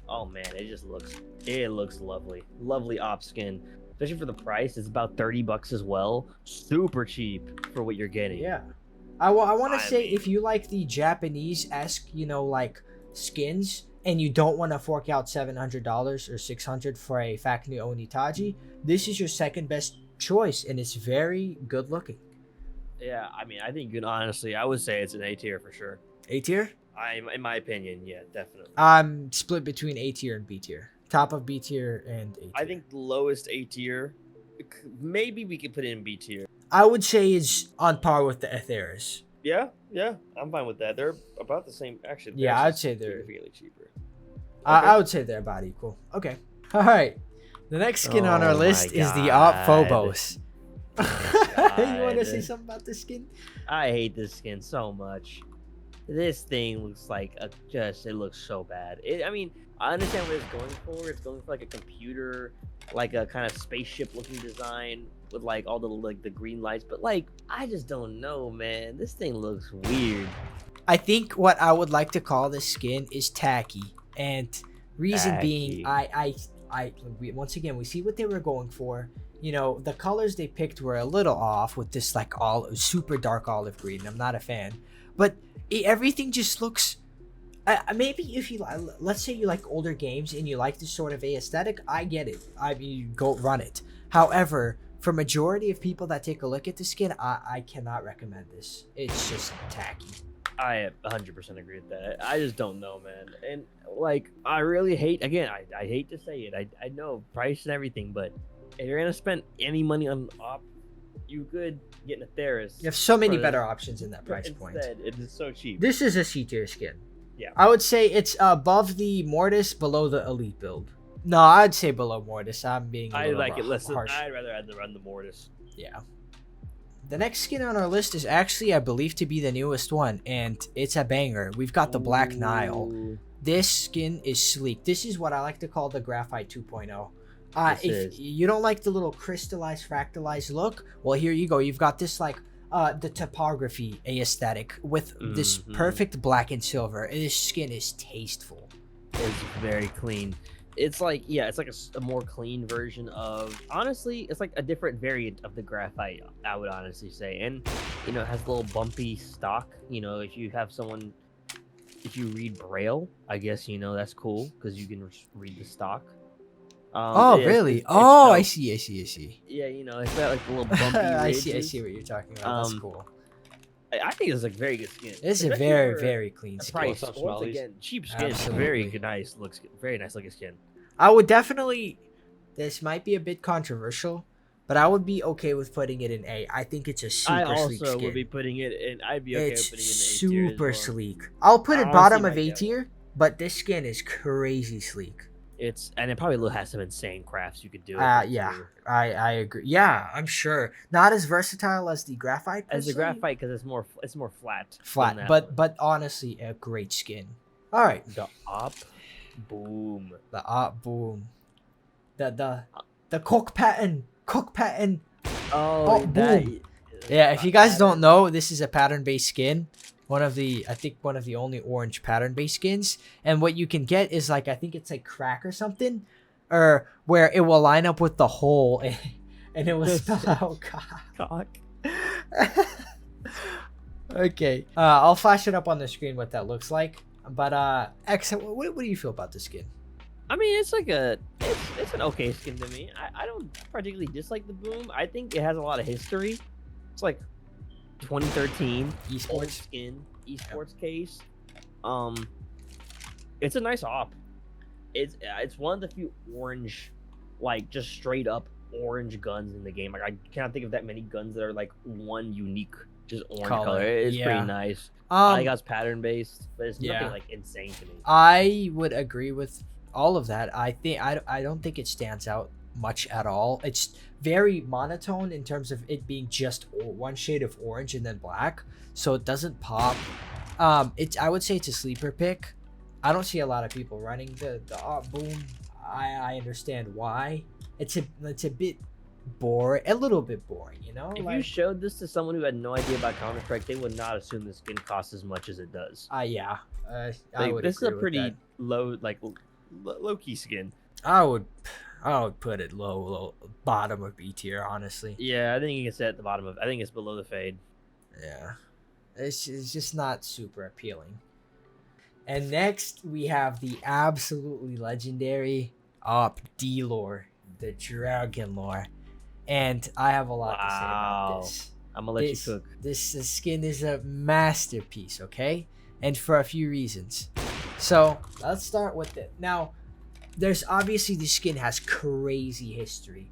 oh man, it looks lovely op skin, especially for the price. It's about $30 as well. Super cheap for what you're getting. Yeah. I want to I say mean- if you like the Japanese-esque, like skins, and you don't want to fork out $700 or $600 for a factory Oni Taiji, this is your second best choice, and it's very good looking. Yeah, I mean, I think honestly, I would say it's an A tier for sure. A tier? In my opinion, yeah, definitely. I'm split between A tier and B tier. Top of B tier and A tier. I think the lowest A tier, maybe we could put it in B tier. I would say it's on par with the Atheris. Yeah, I'm fine with that. They're about the same, actually. Yeah, theirs I'd is say they're- significantly cheaper. I would say they're about equal. Okay. All right. The next skin on our Oh my list is the AWP God. Phobos. God. You want to say something about this skin? I hate this skin so much. This thing looks like it looks so bad. I mean, I understand what it's going for. It's going for like a computer, like a kind of spaceship looking design with like all the green lights. But like, I just don't know, man. This thing looks weird. I think what I would like to call this skin is tacky, and reason being, once again we see what they were going for. The colors they picked were a little off with this like all super dark olive green. I'm not a fan, but everything just looks. Maybe if you let's say you like older games and you like this sort of aesthetic, I get it. I mean, go run it. However, for majority of people that take a look at the skin, I cannot recommend this. It's just tacky. I 100% agree with that. I just don't know, man. And like, I really hate. Again, I hate to say it. I know price and everything, but if you're gonna spend any money on op, you could get an Atheris. You have so many for- better options in that price point. Instead, it is so cheap. This is a C tier skin. Yeah. I would say it's above the Mortis, below the Elite build. No, I'd say below Mortis. I'm being a I little like it less. harsh. I'd rather run the Mortis. Yeah. The next skin on our list is actually, I believe, to be the newest one, and it's a banger. We've got the Black Nile. Ooh. This skin is sleek. This is what I like to call the Graphite 2.0. If This is. you don't like the little crystallized, fractalized look, well, here you go. You've got this like the topography aesthetic with this Mhm. perfect black and silver. And this skin is tasteful. It's very clean. It's like, yeah, it's like a more clean version of, honestly, it's like a different variant of the Graphite, I would honestly say. And, it has a little bumpy stock. If you read Braille, I guess, that's cool because you can read the stock. Oh, yeah, really? it's Oh, dope. I see. Yeah, it's got like the little bumpy I see ridges. what you're talking about. That's Um, cool. I think it's like very good skin. This is a Especially very, for very clean the skin. price. Some Once smellies. again, cheap skin. Absolutely. Very nice looking skin. I would definitely, this might be a bit controversial, but I would be okay with putting it in A. I think it's a super I sleek also skin. would be putting it in. I'd be okay It's with putting it in A tier as super well. sleek. I'll put it I bottom honestly of A might tier, but this skin is crazy sleek. And it probably has some insane crafts you could do. with it, Yeah, too. I agree. Yeah, I'm sure. Not as versatile as the Graphite. per As the se. Graphite, because it's more flat. than Flat, that but one. but honestly, a great skin. All right, the op, boom. the boom, the cook pattern. Oh, boom. Yeah, if you guys don't know, this is a pattern-based skin. I think one of the only orange pattern-based skins. And what you can get is like, I think it's like crack or something, or where it will line up with the hole, and it will spell out cock. Okay, I'll flash it up on the screen what that looks like. But X, what do you feel about this skin? I mean, it's like it's an okay skin to me. I don't particularly dislike the boom. I think it has a lot of history. It's like 2013 old Esports. skin esports case. It's a nice op. It's one of the few orange, like just straight up orange guns in the game. Like I cannot think of that many guns that are like one unique just orange color. It's Yeah. pretty nice. I think Um, it's pattern based, but it's yeah. nothing like insane to me. I would agree with all of that. I don't think it stands out much at all. It's very monotone in terms of it being just one shade of orange and then black, so it doesn't pop. I would say it's a sleeper pick. I don't see a lot of people running the boom. I understand why. It's a bit boring, a little bit boring, If you showed this to someone who had no idea about Counter-Strike, they would not assume the skin costs as much as it does. Yeah. I Like, would this is a agree with pretty that. low, like low key skin. I would put it low bottom of B tier, honestly. Yeah, I think you can set at the bottom of. I think it's below the fade. Yeah. It's just not super appealing. And next we have the absolutely legendary D-Lore, the Dragon Lore. And I have a lot to say about Wow. this. I'm gonna let This, you cook. this skin is a masterpiece, okay? And for a few reasons. So let's start with it. Now, there's obviously the skin has crazy history.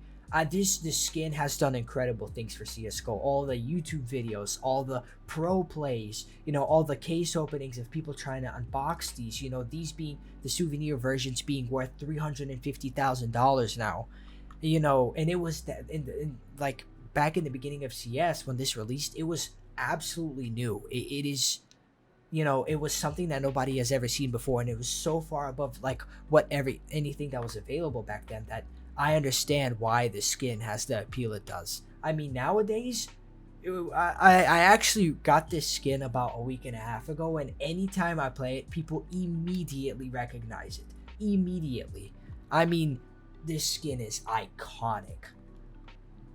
This skin has done incredible things for CS:GO. All the YouTube videos, all the pro plays, all the case openings of people trying to unbox these. These being the souvenir versions being worth $350,000 now. And it was that like back in the beginning of CS when this released, it was absolutely new. It is. It was something that nobody has ever seen before, and it was so far above like anything that was available back then that I understand why the skin has the appeal it does. I mean, nowadays, I actually got this skin about a week and a half ago, and anytime I play it, people immediately recognize it. Immediately. I mean, this skin is iconic.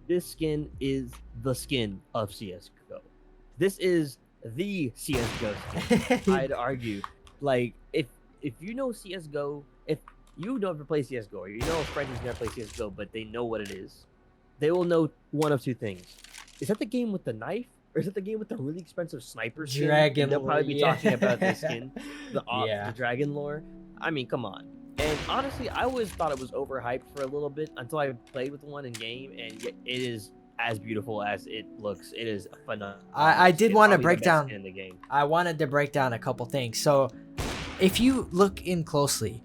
This skin is the skin of CS:GO. This is the CS:GO skin. I'd argue. Like, if you know CS:GO, if you never play CS:GO, or you know a friend who's never played CS:GO, but they know what it is, they will know one of two things. Is that the game with the knife? Or is it the game with the really expensive sniper skin? Dragon And they'll probably be Lore, talking yeah. about this skin, the Dragon Lore. I mean, come on. And honestly, I always thought it was overhyped for a little bit until I played with one in game, and it is as beautiful as it looks. It is phenomenal. I did skin, want to probably the break best down. skin in the game. I wanted to break down a couple things. So, if you look in closely,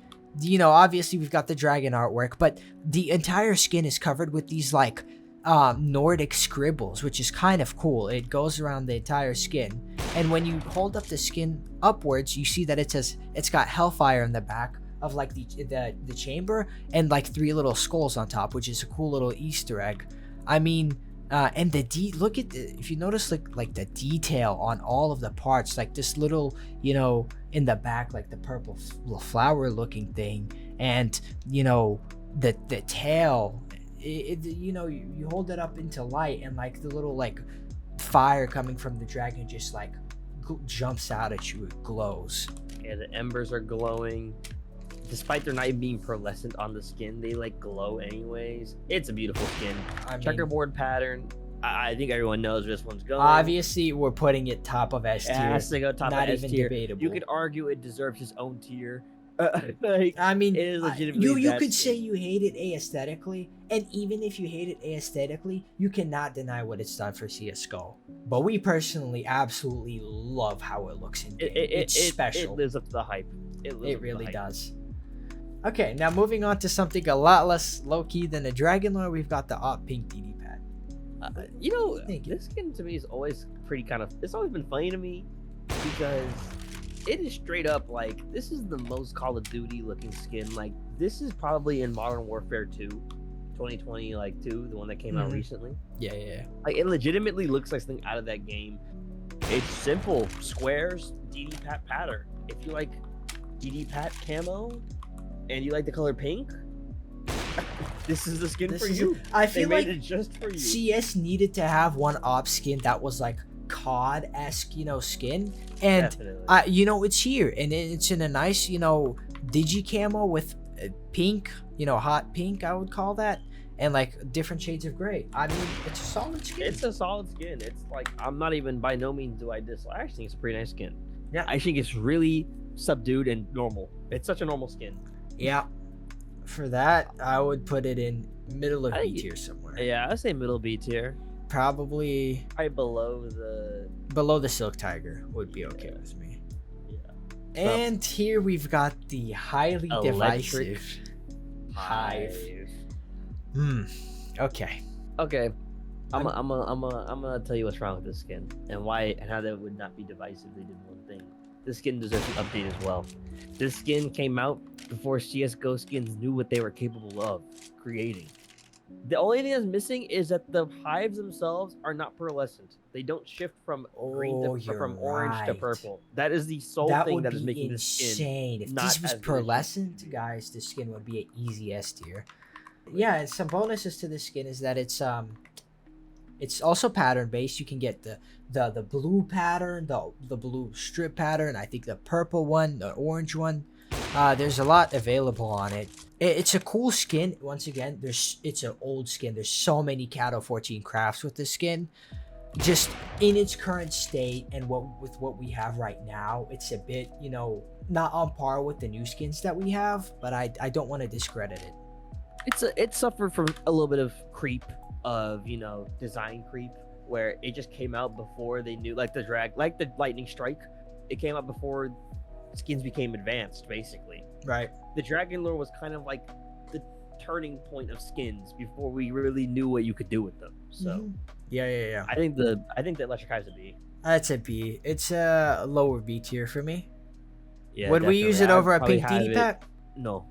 obviously we've got the dragon artwork, but the entire skin is covered with these like Nordic scribbles, which is kind of cool. It goes around the entire skin, and when you hold up the skin upwards, you see that it's got Hellfire in the back of like the chamber, and like 3 little skulls on top, which is a cool little Easter egg. I mean, and look at if you notice like the detail on all of the parts, like this little in the back, like the purple flower looking thing, and the tail. You hold it up into light, and like the little like fire coming from the dragon just like jumps out at you. It glows. Yeah, the embers are glowing. Despite there not even being pearlescent on the skin, they like glow anyways. It's a beautiful skin. Checkerboard pattern. I think everyone knows where this one's going. Obviously, we're putting it top of S tier. It has to go top Not of S even tier. debatable. You could argue it deserves its own tier. I mean, it is legitimately you that could skin. say you hate it aesthetically, and even if you hate it aesthetically, you cannot deny what it's done for CS:GO. But we personally absolutely love how it looks in game. It's special. It lives up to the hype. It really does. Okay, now moving on to something a lot less low-key than a Dragon Lore, we've got the Op Pink DDPAT. This skin to me is always pretty it's always been funny to me because it is straight up like, this is the most Call of Duty looking skin. Like, this is probably in Modern Warfare 2, 2020, like 2, the one that came out recently. Yeah. Like, it legitimately looks like something out of that game. It's simple. Squares, DDPAT pattern. If you like DDPAT camo, and you like the color pink, this is the skin for you. I feel they like made it just for you. CS needed to have one op skin that was like COD-esque, skin, and it's here, and it's in a nice, digi camo with pink, hot pink, I would call that, and like different shades of gray. I mean, it's a solid skin. It's a solid skin. It's like, I'm not even, by no means do I dislike. I actually think it's a pretty nice skin. Yeah, I think it's really subdued and normal. It's such a normal skin. Yeah, for that I would put it in middle of B tier somewhere. Yeah, I'd say middle B tier. Probably below the Silk Tiger would be okay with me. Yeah. And here we've got the highly divisive Hive. Okay. I'm gonna tell you what's wrong with this skin and why and how that would not be divisive. They did one thing. This skin deserves an update as well. This skin came out before CS:GO skins knew what they were capable of creating. The only thing that's missing is that the hives themselves are not pearlescent. They don't shift from green from orange to purple. That is the sole thing that is making this skin insane. If this was pearlescent, guys, this skin would be an easy S tier. Yeah, and some bonuses to this skin is that it's It's also pattern based. You can get the blue pattern, the blue strip pattern. I think the purple one, the orange one. There's a lot available on it. It's a cool skin. Once again, it's an old skin. There's so many Cato 14 crafts with this skin. Just in its current state and with what we have right now, it's a bit, not on par with the new skins that we have, but I don't want to discredit it. It suffered from a little bit of creep of, design creep, where it just came out before they knew, like the lightning strike. It came out before skins became advanced, basically. Right. The dragon lore was kind of like the turning point of skins before we really knew what you could do with them. So yeah. I think the electric hive's a B. That's a B. It's a lower B tier for me. Yeah, would we use it over a pink DDPAT? No.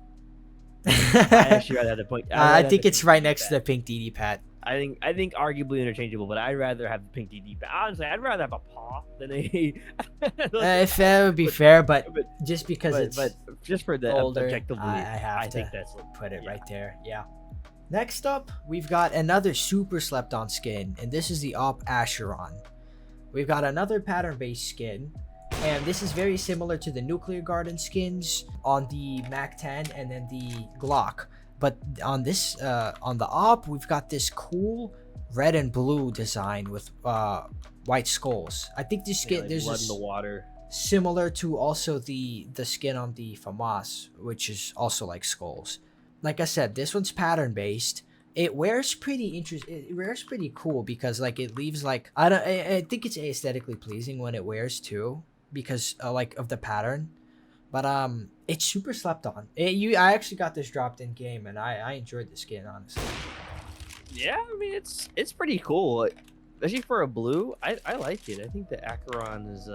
I actually rather have the point. I think it's right next to the pink DDPAT. I think arguably interchangeable, but I'd rather have the pink DD. Honestly, I'd rather have a paw than a. If that would be fair, but just because but just for the older, objectively, I think that's put it right there. Yeah. Next up, we've got another super slept on skin, and this is the AWP Acheron. We've got another pattern-based skin, and this is very similar to the Nuclear Garden skins on the MAC-10 and then the Glock. But on this, on the AWP, we've got this cool red and blue design with white skulls. I think this skin, there's blood in the water, similar to also the skin on the Phobos, which is also like skulls. Like I said, this one's pattern based. It wears pretty interesting. It wears pretty cool because like it leaves like I think it's aesthetically pleasing when it wears too because like of the pattern. But it's super slept on. I actually got this dropped in game, and I enjoyed the skin, honestly. Yeah, I mean it's pretty cool, especially for a blue. I like it. I think the Acheron is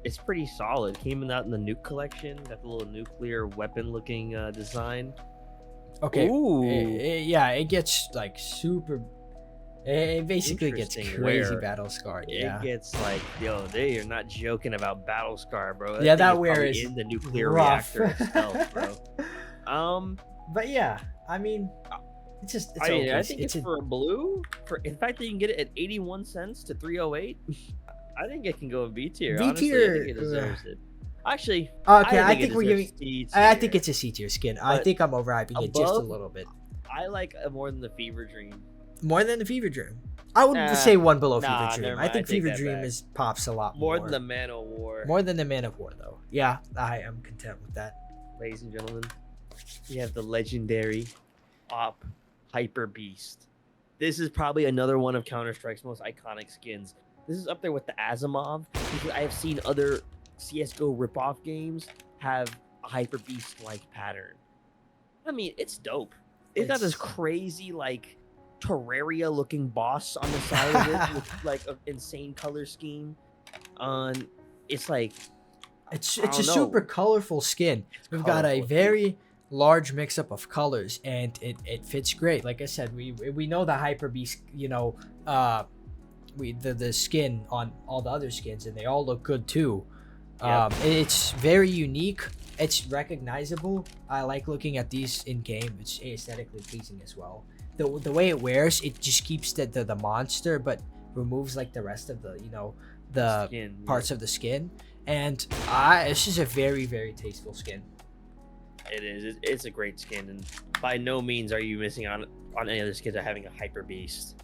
it's pretty solid. Came out in the Nuke collection. Got the little nuclear weapon looking design. Okay. Ooh. Yeah, it gets like super. It basically gets crazy battle scarred. Yeah. It gets like, they are not joking about battle scar, bro. Yeah, that wear is in the nuclear rough. reactor itself, bro. But yeah, I mean, it's just. It's I okay. think it's for a blue. In fact, that you can get it at 81 cents to 308. I think it can go in B tier. Honestly, I think it deserves it. Actually, okay, I think we're giving. C-tier. I think it's a C tier skin. I think I'm overhyping it just a little bit. I like more than the Fever Dream. More than the Fever Dream. I would say one below Fever Dream. Never I mind, think Fever Dream back. pops a lot more. More than the Man of War. More than the Man of War, though. Yeah, I am content with that. Ladies and gentlemen, we have the legendary AWP Hyperbeast. This is probably another one of Counter-Strike's most iconic skins. This is up there with the Asiimov, because I have seen other CSGO ripoff games have a Hyperbeast-like pattern. I mean, it's dope. It's got this crazy, like, Terraria looking boss on the side of it with like an insane color scheme. It's like it's a super colorful skin. We've got a very large mix up of colors, and it fits great. Like I said, we know the Hyperbeast, the skin on all the other skins, and they all look good too. Yep. It's very unique. It's recognizable. I like looking at these in game. It's aesthetically pleasing as well. The way it wears, it just keeps the monster, but removes like the rest of the the skin, parts of the skin. And it's just a very, very tasteful skin. It is. It's a great skin, and by no means are you missing on any other skins that having a Hyperbeast.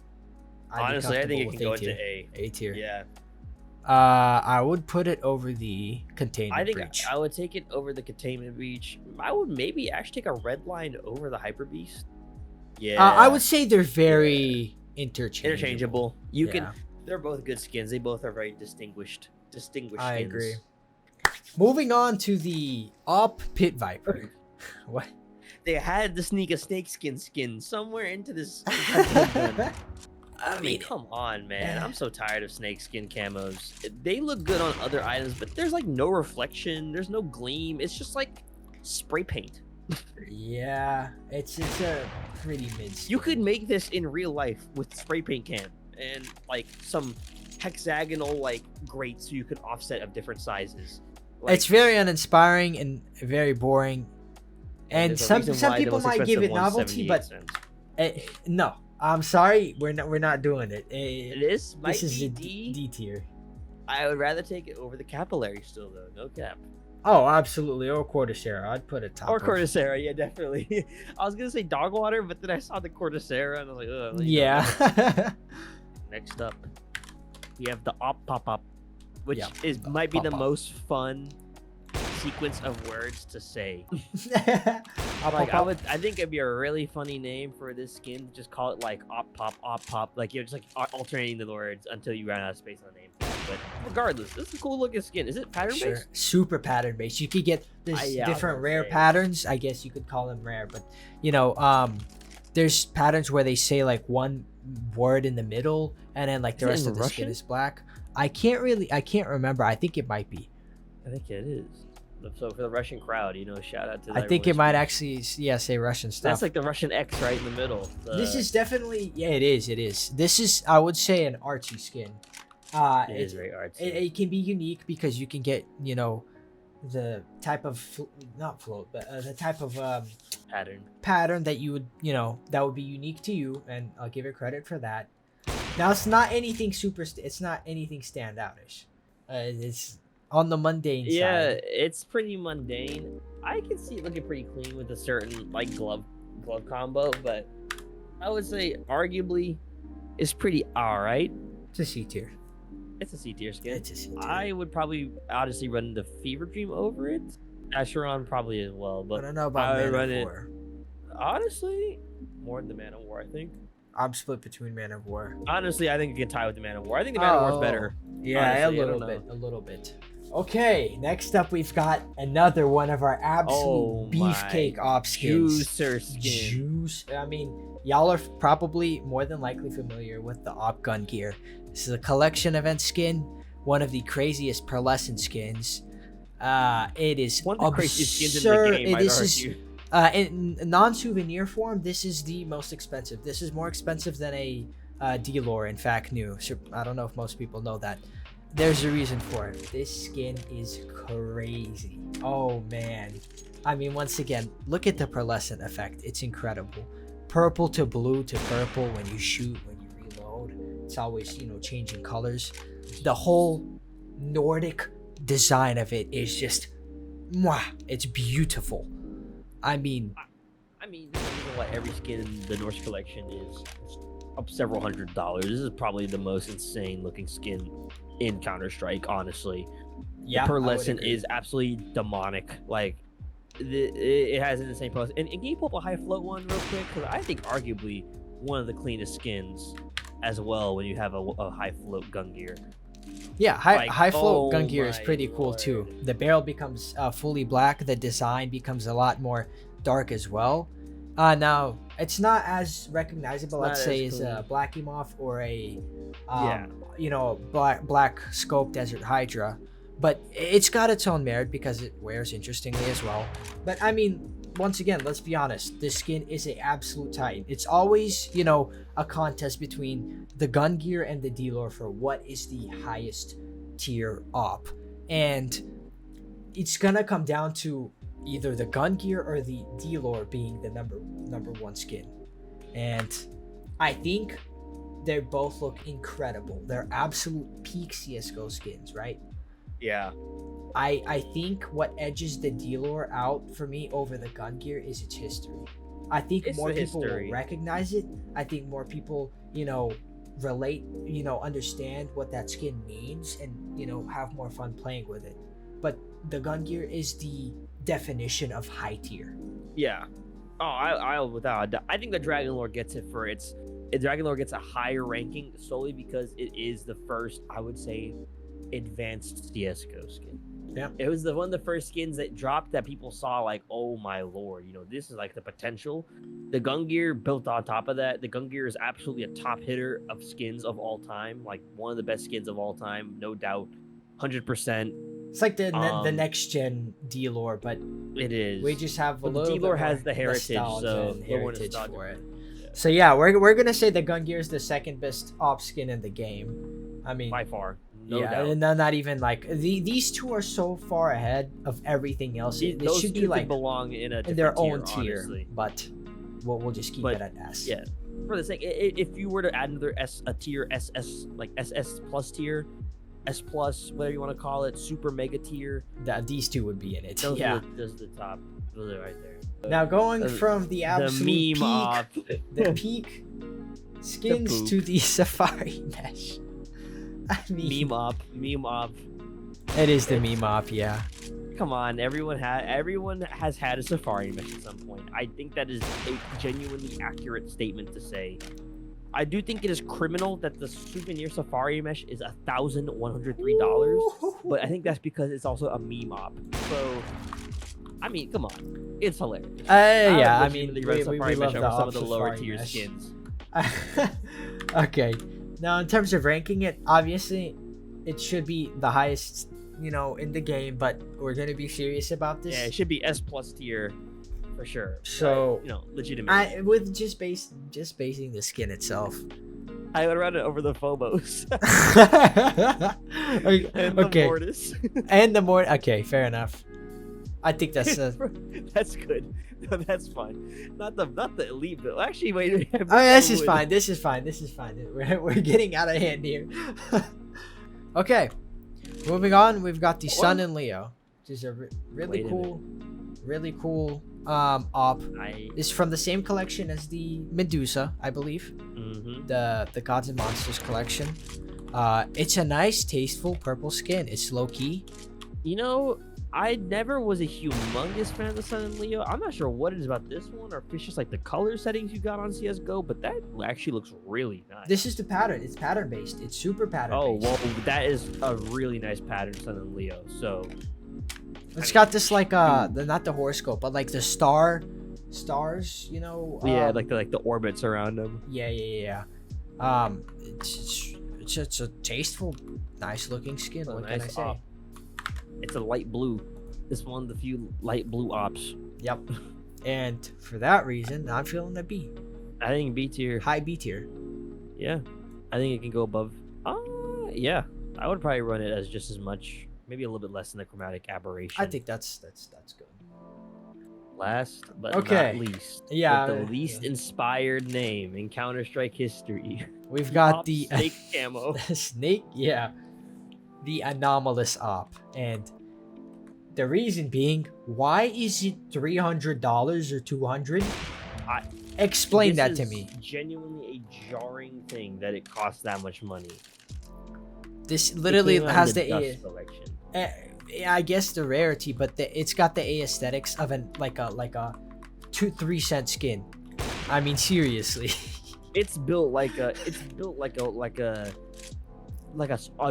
Honestly, I think it can go into A tier. Yeah. I would put it over the Containment Breach. I would take it over the Containment Breach. I would maybe actually take a Redline over the Hyperbeast. Yeah. I would say they're very interchangeable. You can. They're both good skins. They both are very distinguished skins. I agree. Moving on to the AWP Pit Viper. What? They had to sneak a snakeskin somewhere into this. I mean, come on, man. I'm so tired of snakeskin camos. They look good on other items, but there's like no reflection. There's no gleam. It's just like spray paint. Yeah, it's a pretty mid. You could make this in real life with spray paint can and like some hexagonal like grates so you can offset of different sizes. Like, it's very uninspiring and very boring. And some people might give it novelty, but no, I'm sorry, we're not doing it. This might This is be a D. D tier. I would rather take it over the Capillary still though. No cap. Oh, absolutely. Or Corticera. I'd put it top. Or of- Corticera, yeah, definitely. I was gonna say dog water, but then I saw the Corticera and I was like, ugh. Yeah. Next up, we have the Op Pop Up, which Yeah, might be the Pop-Up. most fun sequence of words to say. Up, Like up, up. I think it'd be a really funny name for this skin. Just call it like Op Pop. Like you're just like alternating the words until you run out of space on the name. But regardless, this is a cool looking skin. Is it pattern Sure. based? Super pattern based. You could get this Yeah, I was different gonna rare say. patterns. I guess you could call them rare, but there's patterns where they say like one word in the middle and then like the Is it rest in of the skin Russian? is black. I can't remember. I think it might be. I think it is. So for the Russian crowd, shout out to. I think it might actually say Russian stuff. That's like the Russian X right in the middle. This is definitely it is. This is, I would say, an artsy skin. It is very artsy. It can be unique because you can get the type of not float, but the type of pattern that you would that would be unique to you, and I'll give it credit for that. Now it's not anything it's not anything standoutish. It's on the mundane Yeah, side. it's pretty mundane. I can see it looking pretty clean with a certain like glove combo, but I would say arguably it's pretty alright. It's a C tier. It's a C tier skin. It's a C tier. I would probably honestly run the Fever Dream over it. Acheron probably as well, I but don't know about I would Man run of it. War. Honestly, more than the Man of War, I think. I'm split between Man of War. Honestly, I think it can tie with the Man of War. I think the Man of War is better. Yeah, Honestly, I a don't little bit. Okay, next up we've got another one of our absolute Oh beefcake my op skins. Juicer skin. Juice. I mean, y'all are probably more than likely familiar with the op Gungnir. This is a collection event skin, one of the craziest pearlescent skins. It is One of the craziest skins in absurd. the game, I'd This is argue. in non-souvenir form. This is the most expensive. This is more expensive than a D-Lore, in fact, new. So I don't know if most people know that. There's a reason for it. This skin is crazy. Oh man. I mean, once again, look at the pearlescent effect. It's incredible. Purple to blue to purple when you shoot, when you reload. It's always, changing colors. The whole Nordic design of it is just, mwah, it's beautiful. I mean, There's a reason why every skin in the Norse collection is up several $100s. This is probably the most insane looking skin in Counter-Strike, honestly. yeah, The I would pearlescent agree. is absolutely demonic. Like, it has an insane pearlescent. And can you pull up a high float one real quick? Because I think arguably one of the cleanest skins as well when you have a high float Gungnir. Yeah, Like, high float oh Gungnir is my pretty cool too. lord. The barrel becomes fully black. The design becomes a lot more dark as well. Now it's not as recognizable, It's let's not say, as as a clean. Blackimoff or a Yeah. black scope desert Hydra, but it's got its own merit because it wears interestingly as well. But I mean, once again, let's be honest, this skin is a absolute titan. It's always a contest between the Gungnir and the D-Lore for what is the highest tier op, and it's gonna come down to either the Gungnir or the D-Lore being the number one skin. And I think they both look incredible. They're absolute peak CSGO skins, right? Yeah. I think what edges the D-Lore out for me over the Gungnir is its history. I think It's more the people history. will recognize it. I think more people, relate, understand what that skin means and, have more fun playing with it. But the Gungnir is the definition of high tier. Yeah. Oh, I without a doubt. I think the Dragon Lord gets it for its. Dragon Lord gets a higher ranking solely because it is the first, I would say, advanced CS:GO skin. Yeah. It was one of the first skins that dropped that people saw like, oh my lord, this is like the potential. The Gungnir built on top of that. The Gungnir is absolutely a top hitter of skins of all time, like one of the best skins of all time, no doubt, 100%. It's like the next gen D-Lore, but It is. we just have a But the little D-Lore bit has more the heritage, nostalgia so and a little more heritage nostalgia. for it. Yeah. So yeah, we're gonna say the Gungnir is the second best op skin in the game. I mean, By far, no yeah, doubt. and not even like these two are so far ahead of everything else. They Those should two be could like belong in a in their different own tier, honestly. but we'll just keep But, it at S. Yeah, for the sake, if you were to add another a tier SS, like SS plus tier, S plus, whatever you want to call it, super mega tier, These two would be in it. those Yeah. are just the top. Those are right there. Now going from the absolute meme op. the peak skins poop. to the Safari Mesh. I mean, meme op. it is the meme op, yeah. Come on, everyone has had a Safari Mesh at some point. I think that is a genuinely accurate statement to say. I do think it is criminal that the souvenir Safari Mesh is $1,103, but I think that's because it's also a meme op. So, I mean, come on, it's hilarious. Yeah, I mean, we Safari Mesh love over some of the Safari lower tier Mesh. skins. Okay, now in terms of ranking it, obviously, it should be the highest, in the game. But we're gonna be serious about this. Yeah, it should be S plus tier for sure. So, legitimate. with just basing the skin itself. I would run it over the Phobos. Okay, And the Mortis. and the more. Okay, fair enough. I think that's. That's good. No, that's fine. Not the elite build. Actually, wait. This is fine. This is fine. We're getting out of hand here. Okay, moving on. We've got the Sun and Leo, which is a really cool op. It's from the same collection as the Medusa, I believe. Mm-hmm. The Gods and Monsters collection. It's a nice, tasteful purple skin. It's low key. I never was a humongous fan of the Sun and Leo. I'm not sure what it is about this one, or if it's just like the color settings you got on CSGO, but that actually looks really nice. This is the pattern. It's pattern based. It's super pattern based. Oh, well, that is a really nice pattern, Sun and Leo. So it's got this like not the horoscope, but like the stars. Yeah, like the orbits around them. Yeah. It's a tasteful, nice looking skin. What can I say? Op. It's a light blue. It's one of the few light blue ops. Yep. And for that reason, I'm feeling a B. I think B tier. High B tier. Yeah. I think it can go above. Yeah. I would probably run it as just as much, maybe a little bit less than the Chromatic Aberration. I think that's good. Last but Okay. not least. Yeah. With the least inspired name in Counter-Strike history. We've got Op the snake camo. snake, yeah. The anomalous op. And the reason being, why is it $300 or $200? Explain that to me. Genuinely a jarring thing that it costs that much money. This literally has the Dust collection. I guess the rarity, but it's got the aesthetics of like a 2-3 cent skin. I mean, seriously. It's built like a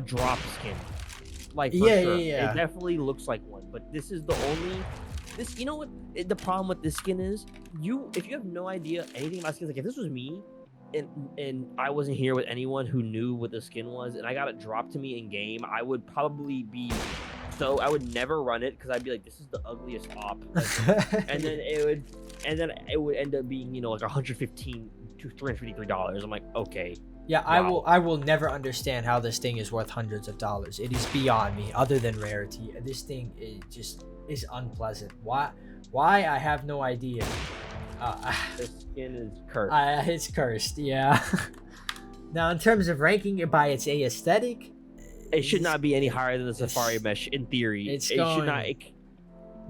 drop skin. Like for sure. Yeah. It definitely looks like one, but this is the only. You know what the problem with this skin is? If you have no idea anything about skins, like if this was me, and I wasn't here with anyone who knew what the skin was, and I got it dropped to me in game, I would probably be. So I would never run it because I'd be like, this is the ugliest op, and then it would end up being like $115 to $353. I'm like, okay. Yeah, wow. I will never understand how this thing is worth hundreds of dollars. It is beyond me. Other than rarity, this thing is unpleasant. Why? I have no idea. The skin is cursed. It's cursed. Yeah. Now, in terms of ranking it by its aesthetic, it should not be any higher than the Safari Mesh in theory. It should not.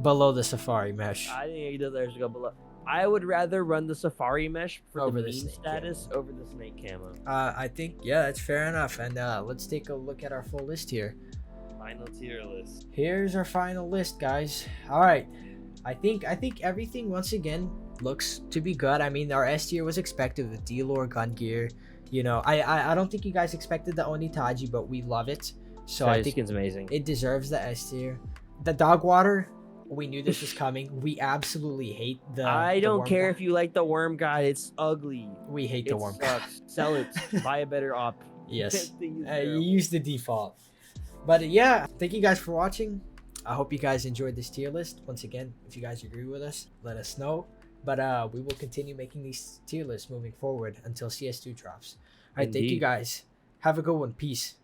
Below the Safari Mesh. I think it deserves to go below. I would rather run the Safari Mesh for Over the the meme snake status over the snake camo. I think that's fair enough. And let's take a look at our full list here. Final tier list. Here's our final list, guys. All right. I think everything once again looks to be good. I mean, our S tier was expected with D-Lore, Gungnir. I don't think you guys expected the Oni Taiji, but we love it. So I think it's amazing. It deserves the S tier. The dog water, we knew this was coming. We absolutely hate the. I don't care guy. if you like the worm guy. It's ugly. We hate the worm guy. Sell it. Buy a better op. Yes. You use the default. But yeah, thank you guys for watching. I hope you guys enjoyed this tier list. Once again, if you guys agree with us, let us know. But we will continue making these tier lists moving forward until CS2 drops. All right, thank you guys. Have a good one. Peace.